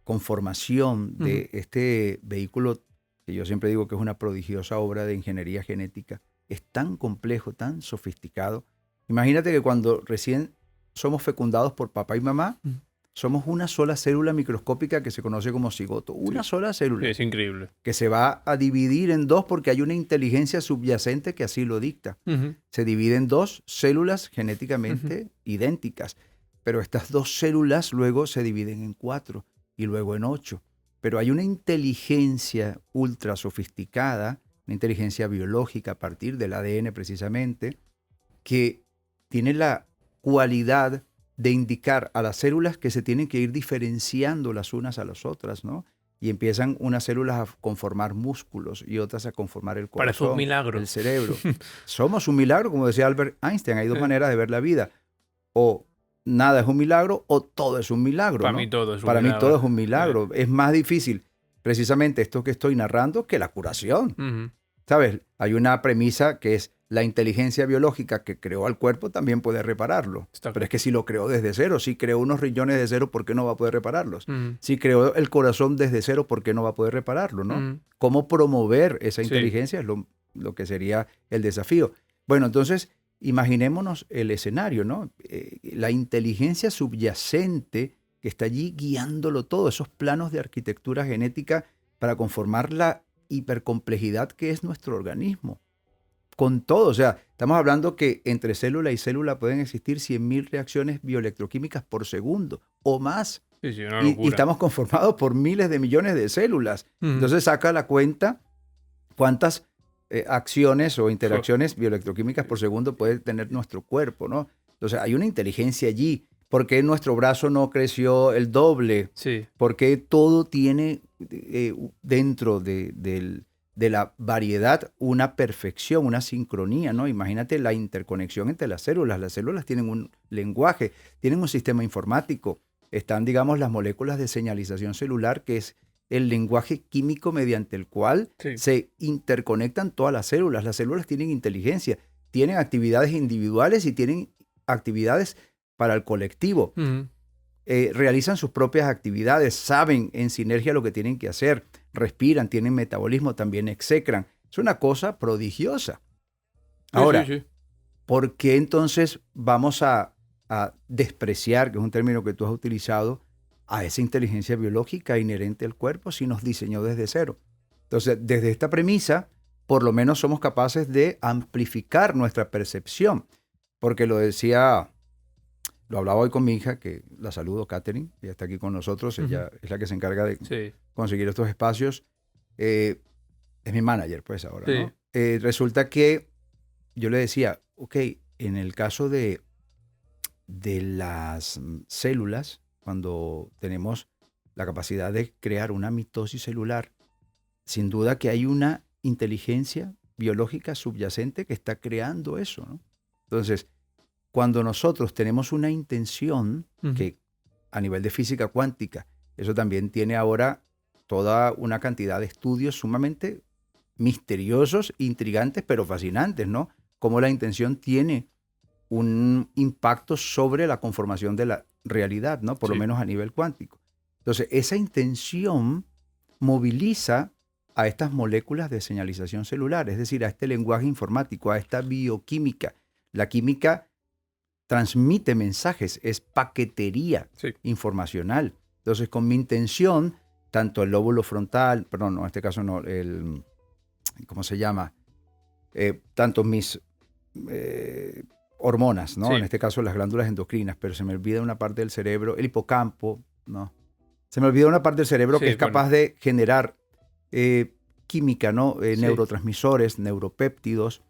conformación de este vehículo, que yo siempre digo que es una prodigiosa obra de ingeniería genética, es tan complejo, tan sofisticado. Imagínate que cuando recién somos fecundados por papá y mamá, somos una sola célula microscópica que se conoce como cigoto. Una sola célula. Es increíble. Que se va a dividir en dos porque hay una inteligencia subyacente que así lo dicta. Se divide en dos células genéticamente idénticas. Pero estas dos células luego se dividen en 4 y luego en 8. Pero hay una inteligencia ultra sofisticada, una inteligencia biológica a partir del ADN precisamente, que tiene la cualidad de indicar a las células que se tienen que ir diferenciando las unas a las otras, ¿no? Y empiezan unas células a conformar músculos y otras a conformar el corazón, parece un milagro, el cerebro. Somos un milagro, como decía Albert Einstein. Hay dos maneras de ver la vida. O nada es un milagro o todo es un milagro. Para mí todo es un milagro. Mí todo es un milagro. Es más difícil precisamente esto que estoy narrando que la curación. ¿Sabes? Hay una premisa que es la inteligencia biológica que creó al cuerpo también puede repararlo. Pero es que si lo creó desde cero, si creó unos riñones de cero, ¿por qué no va a poder repararlos? Si creó el corazón desde cero, ¿por qué no va a poder repararlo? ¿No? ¿Cómo promover esa inteligencia? Es lo que sería el desafío. Bueno, entonces, imaginémonos el escenario, ¿no? La inteligencia subyacente que está allí guiándolo todo, esos planos de arquitectura genética para conformar la hipercomplejidad que es nuestro organismo. Con todo, o sea, estamos hablando que entre célula y célula pueden existir 100.000 reacciones bioelectroquímicas por segundo o más. Sí, una Y locura. estamos conformados por miles de millones de células. Entonces saca la cuenta cuántas acciones o interacciones bioelectroquímicas por segundo puede tener nuestro cuerpo, ¿no? Entonces hay una inteligencia allí. ¿Por qué nuestro brazo no creció el doble? Sí. Porque todo tiene dentro de la variedad una perfección, una sincronía, ¿no? Imagínate la interconexión entre las células. Las células tienen un lenguaje, tienen un sistema informático. Están, digamos, las moléculas de señalización celular, que es el lenguaje químico mediante el cual se interconectan todas las células. Las células tienen inteligencia, tienen actividades individuales y tienen actividades para el colectivo. Realizan sus propias actividades, saben en sinergia lo que tienen que hacer, respiran, tienen metabolismo, también execran. Es una cosa prodigiosa. Ahora, ¿por qué entonces vamos a despreciar, que es un término que tú has utilizado, a esa inteligencia biológica inherente al cuerpo si nos diseñó desde cero? Entonces, desde esta premisa, por lo menos somos capaces de amplificar nuestra percepción, porque lo hablaba hoy con mi hija, que la saludo, Catherine, ella está aquí con nosotros, ella es la que se encarga de conseguir estos espacios, es mi manager pues ahora, ¿no? Resulta que yo le decía, ok, en el caso de las células, cuando tenemos la capacidad de crear una mitosis celular, sin duda que hay una inteligencia biológica subyacente que está creando eso, ¿no? Entonces, cuando nosotros tenemos una intención, que a nivel de física cuántica, eso también tiene ahora toda una cantidad de estudios sumamente misteriosos, intrigantes, pero fascinantes, ¿no? Cómo la intención tiene un impacto sobre la conformación de la realidad, ¿no? Por lo menos a nivel cuántico. Entonces, esa intención moviliza a estas moléculas de señalización celular, es decir, a este lenguaje informático, a esta bioquímica. La química transmite mensajes, es paquetería informacional. Entonces, con mi intención, tanto el lóbulo frontal, perdón, no, en este caso no, ¿cómo se llama? Tanto mis hormonas, ¿no? En este caso las glándulas endocrinas, pero se me olvida una parte del cerebro, el hipocampo, ¿no? Se me olvida una parte del cerebro que es capaz de generar química, ¿no? Neurotransmisores, neuropéptidos,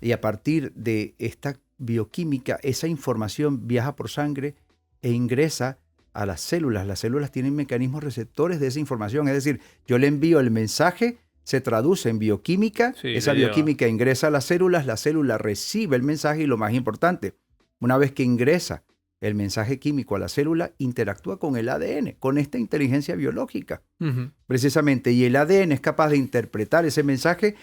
y a partir de esta bioquímica, esa información viaja por sangre e ingresa a las células. Las células tienen mecanismos receptores de esa información, es decir, yo le envío el mensaje, se traduce en bioquímica, esa bioquímica ingresa a las células, la célula recibe el mensaje y lo más importante, una vez que ingresa el mensaje químico a la célula, interactúa con el ADN, con esta inteligencia biológica, precisamente, y el ADN es capaz de interpretar ese mensaje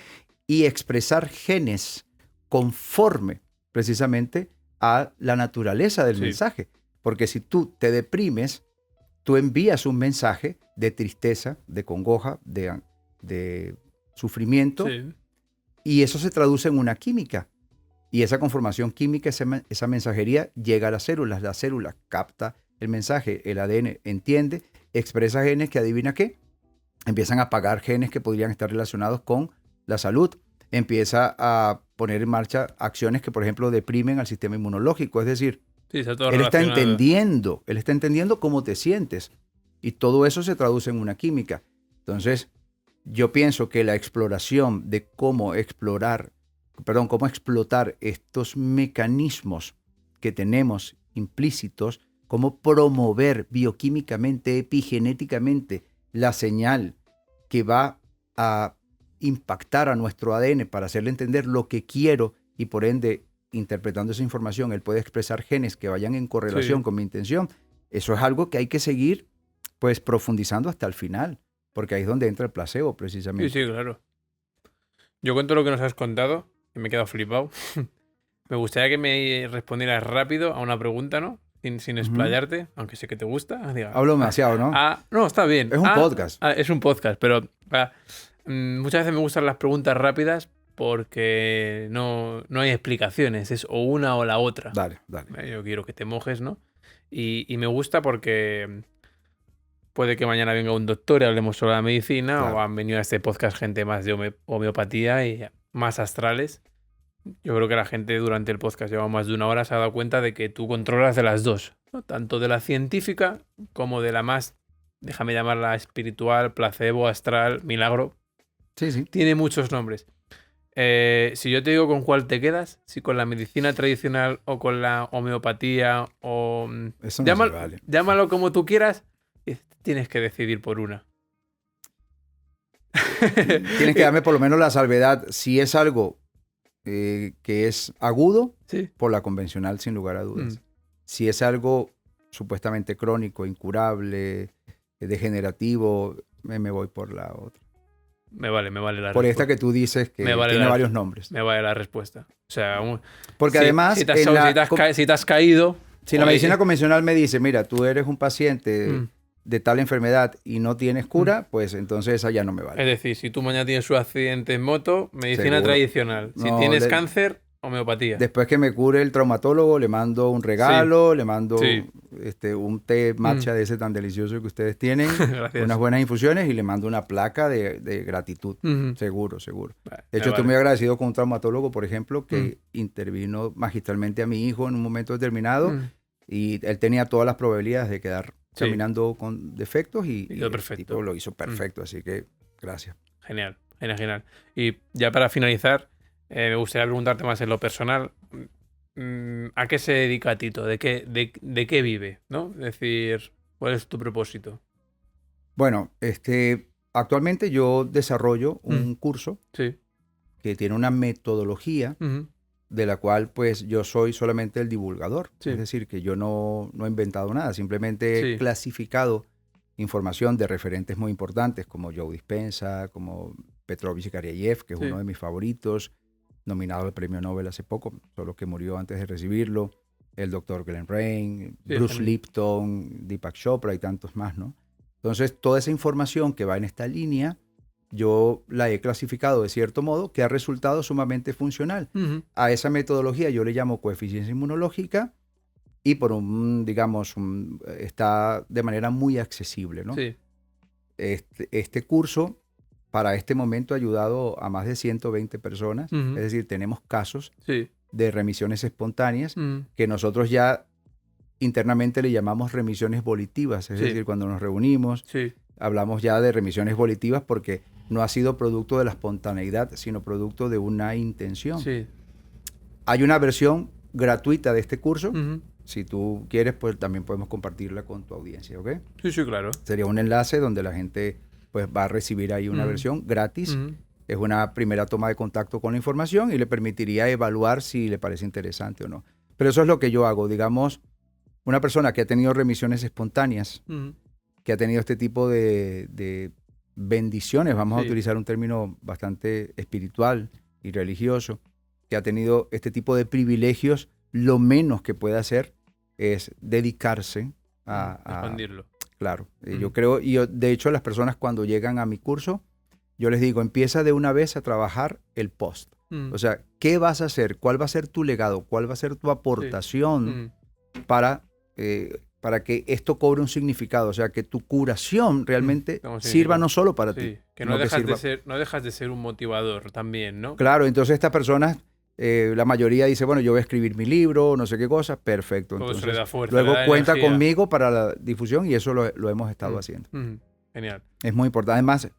y expresar genes conforme precisamente a la naturaleza del mensaje. Porque si tú te deprimes, tú envías un mensaje de tristeza, de congoja, de sufrimiento, y eso se traduce en una química. Y esa conformación química, esa mensajería llega a las células. La célula capta el mensaje, el ADN entiende, expresa genes que adivina qué, empiezan a apagar genes que podrían estar relacionados con la salud. Empieza a poner en marcha acciones que, por ejemplo, deprimen al sistema inmunológico. Es decir, él está entendiendo cómo te sientes. Y todo eso se traduce en una química. Entonces, yo pienso que la exploración de cómo explotar estos mecanismos que tenemos implícitos, cómo promover bioquímicamente, epigenéticamente la señal que va a impactar a nuestro ADN para hacerle entender lo que quiero y por ende, interpretando esa información, él puede expresar genes que vayan en correlación con mi intención. Eso es algo que hay que seguir pues profundizando hasta el final, porque ahí es donde entra el placebo precisamente. Sí, claro. Yo cuento lo que nos has contado, que me he quedado flipado. Me gustaría que me respondieras rápido a una pregunta, ¿no? Sin explayarte, aunque sé que te gusta. Hablo demasiado, ¿no? No, está bien. Es un podcast. Es un podcast, pero muchas veces me gustan las preguntas rápidas porque no hay explicaciones, es o una o la otra. Dale. Yo quiero que te mojes, ¿no? Y me gusta porque puede que mañana venga un doctor y hablemos sobre la medicina, Claro. o han venido a este podcast gente más de homeopatía y más astrales. Yo creo que la gente durante el podcast, lleva más de una hora, se ha dado cuenta de que tú controlas de las dos, ¿no? Tanto de la científica como de la más, déjame llamarla espiritual, placebo, astral, milagro. Sí. Tiene muchos nombres. Si yo te digo con cuál te quedas, si con la medicina tradicional o con la homeopatía o... Eso no se vale. Llámalo como tú quieras, tienes que decidir por una. Tienes que darme por lo menos la salvedad. Si es algo que es agudo, Sí. por la convencional, sin lugar a dudas. Si es algo supuestamente crónico, incurable, degenerativo, me voy por la otra. Me vale la respuesta. Por esta que tú dices que tiene varios nombres. Me vale la respuesta. O sea, porque además, si te has caído... Si la medicina convencional me dice, mira, tú eres un paciente de tal enfermedad y no tienes cura, pues entonces esa ya no me vale. Es decir, si tú mañana tienes un accidente en moto, medicina tradicional. Si tienes cáncer, homeopatía. Después que me cure el traumatólogo, le mando un regalo, le mando un té matcha de ese tan delicioso que ustedes tienen, unas buenas infusiones y le mando una placa de gratitud. Seguro. De hecho, estoy muy agradecido con un traumatólogo, por ejemplo, que intervino magistralmente a mi hijo en un momento determinado y él tenía todas las probabilidades de quedar caminando con defectos y el tipo lo hizo perfecto, así que gracias. Genial. Y ya para finalizar, me gustaría preguntarte más en lo personal, ¿a qué se dedica Tito? ¿De qué vive? ¿No? Es decir, ¿cuál es tu propósito? Bueno, actualmente yo desarrollo un curso que tiene una metodología de la cual pues yo soy solamente el divulgador. Es decir, que yo no he inventado nada, simplemente he clasificado información de referentes muy importantes como Joe Dispenza, como Petrovich Garyayev, que es uno de mis favoritos, nominado al premio Nobel hace poco, solo que murió antes de recibirlo, el doctor Glenn Rain, Bruce Lipton, Deepak Chopra y tantos más, ¿no? Entonces, toda esa información que va en esta línea, yo la he clasificado de cierto modo que ha resultado sumamente funcional. A esa metodología yo le llamo coeficiencia inmunológica y está de manera muy accesible, ¿no? Este curso para este momento ha ayudado a más de 120 personas, es decir, tenemos casos de remisiones espontáneas que nosotros ya internamente le llamamos remisiones volitivas, es decir, cuando nos reunimos hablamos ya de remisiones volitivas porque no ha sido producto de la espontaneidad, sino producto de una intención. Hay una versión gratuita de este curso. Si tú quieres, pues también podemos compartirla con tu audiencia, ¿ok? Sí, claro. Sería un enlace donde la gente pues va a recibir ahí una versión gratis. Es una primera toma de contacto con la información y le permitiría evaluar si le parece interesante o no. Pero eso es lo que yo hago. Digamos, una persona que ha tenido remisiones espontáneas, que ha tenido este tipo de bendiciones, vamos a utilizar un término bastante espiritual y religioso, que ha tenido este tipo de privilegios, lo menos que puede hacer es dedicarse a expandirlo. Claro, yo creo, de hecho las personas cuando llegan a mi curso, yo les digo, empieza de una vez a trabajar el post. O sea, ¿qué vas a hacer? ¿Cuál va a ser tu legado? ¿Cuál va a ser tu aportación para que esto cobre un significado? O sea, que tu curación realmente sirva no solo para ti. Que no dejas de ser un motivador también, ¿no? Claro, entonces estas personas, la mayoría dice, bueno, yo voy a escribir mi libro, no sé qué cosa, perfecto. Entonces, le da fuerza, luego le da cuenta energía conmigo para la difusión y eso lo hemos estado haciendo. Genial. Es muy importante. Además,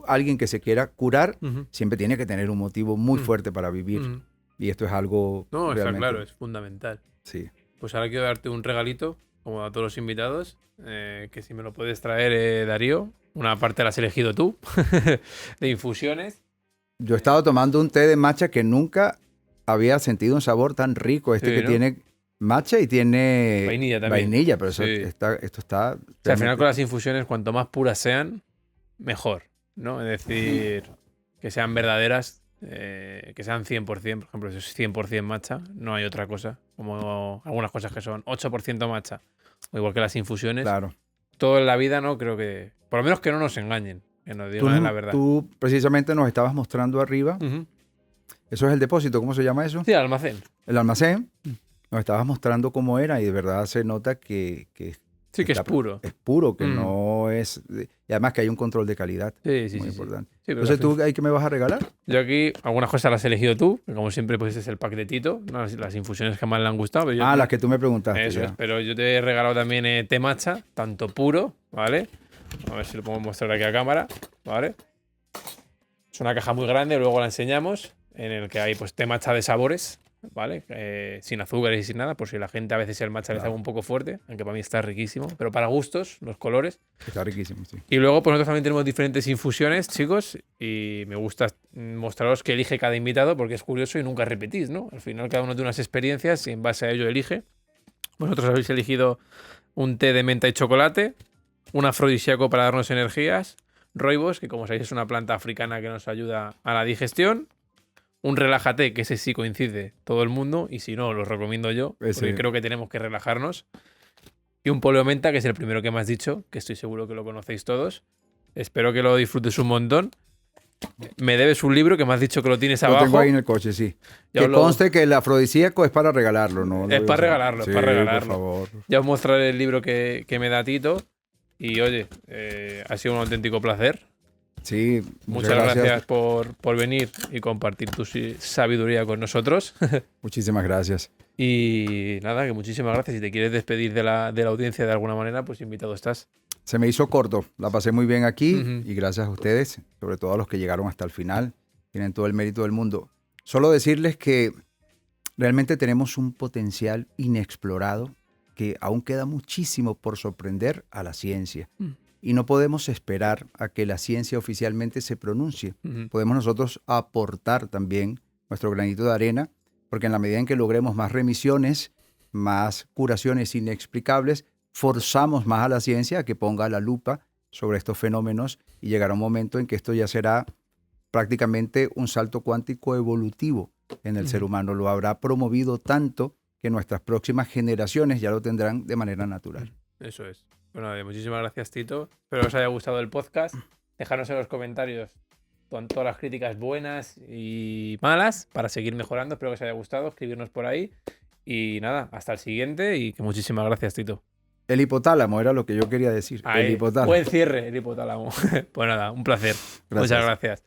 alguien que se quiera curar siempre tiene que tener un motivo muy fuerte para vivir. Y esto es algo realmente... está claro, es fundamental. Sí. Pues ahora quiero darte un regalito, como a todos los invitados, que si me lo puedes traer, Darío, una parte la has elegido tú, de infusiones. Yo he estado tomando un té de matcha que nunca había sentido un sabor tan rico. Que tiene matcha y tiene vainilla también. Vainilla, pero esto está... O sea, al final con las infusiones, cuanto más puras sean, mejor, ¿no? Es decir, que sean verdaderas, que sean 100%, por ejemplo, si es 100% matcha, no hay otra cosa, como algunas cosas que son 8% matcha, o igual que las infusiones. Claro. Todo en la vida, ¿no? Creo que, por lo menos que no nos engañen. que nos digan la verdad. Tú precisamente nos estabas mostrando arriba. Eso es el depósito, ¿cómo se llama eso? Sí, el almacén. El almacén. Nos estabas mostrando cómo era y de verdad se nota que sí, que es puro. Es puro, que no es... Y además que hay un control de calidad. Sí, muy importante. Sí, entonces, ¿tú qué me vas a regalar? Yo aquí, algunas cosas las has elegido tú, que como siempre, pues es el pack de Tito, ¿no? Las infusiones que más le han gustado. Pero las que tú me preguntaste. Eso es, pero yo te he regalado también té matcha, tanto puro, ¿vale? A ver si lo podemos mostrar aquí a cámara, ¿vale? Es una caja muy grande, luego la enseñamos, en el que hay pues té matcha de sabores, ¿vale? Sin azúcares y sin nada, por si la gente a veces el matcha les haga un poco fuerte, aunque para mí está riquísimo, pero para gustos, los colores. Está riquísimo, sí. Y luego pues nosotros también tenemos diferentes infusiones, chicos, y me gusta mostraros que elige cada invitado porque es curioso y nunca repetís, ¿no? Al final cada uno tiene unas experiencias y en base a ello elige. Vosotros habéis elegido un té de menta y chocolate, un afrodisíaco para darnos energías, Rooibos, que como sabéis es una planta africana que nos ayuda a la digestión, un relájate, que ese sí coincide todo el mundo, y si no, lo recomiendo yo, porque creo que tenemos que relajarnos, y un poleo menta, que es el primero que me has dicho, que estoy seguro que lo conocéis todos. Espero que lo disfrutes un montón. Me debes un libro que me has dicho que lo tienes abajo. Lo tengo ahí en el coche, sí. Que conste que el afrodisíaco es para regalarlo, ¿no? Es para regalarlo, sí, es para regalarlo. Por favor. Ya os mostraré el libro que me da Tito. Y oye, ha sido un auténtico placer. Sí, muchas gracias por venir y compartir tu sabiduría con nosotros. Muchísimas gracias. Y nada, que muchísimas gracias. Si te quieres despedir de la audiencia de alguna manera, pues invitado estás. Se me hizo corto, la pasé muy bien aquí y gracias a ustedes, sobre todo a los que llegaron hasta el final, tienen todo el mérito del mundo. Solo decirles que realmente tenemos un potencial inexplorado que aún queda muchísimo por sorprender a la ciencia. Y no podemos esperar a que la ciencia oficialmente se pronuncie. Podemos nosotros aportar también nuestro granito de arena, porque en la medida en que logremos más remisiones, más curaciones inexplicables, forzamos más a la ciencia a que ponga la lupa sobre estos fenómenos y llegará un momento en que esto ya será prácticamente un salto cuántico evolutivo en el ser humano. Lo habrá promovido tanto que nuestras próximas generaciones ya lo tendrán de manera natural. Eso es. Bueno, muchísimas gracias, Tito. Espero que os haya gustado el podcast. Dejadnos en los comentarios con todas las críticas buenas y malas para seguir mejorando. Espero que os haya gustado. Escribirnos por ahí. Y nada, hasta el siguiente y que muchísimas gracias, Tito. El hipotálamo era lo que yo quería decir. Ahí, el hipotálamo. Buen cierre, el hipotálamo. Pues nada, un placer. Gracias. Muchas gracias.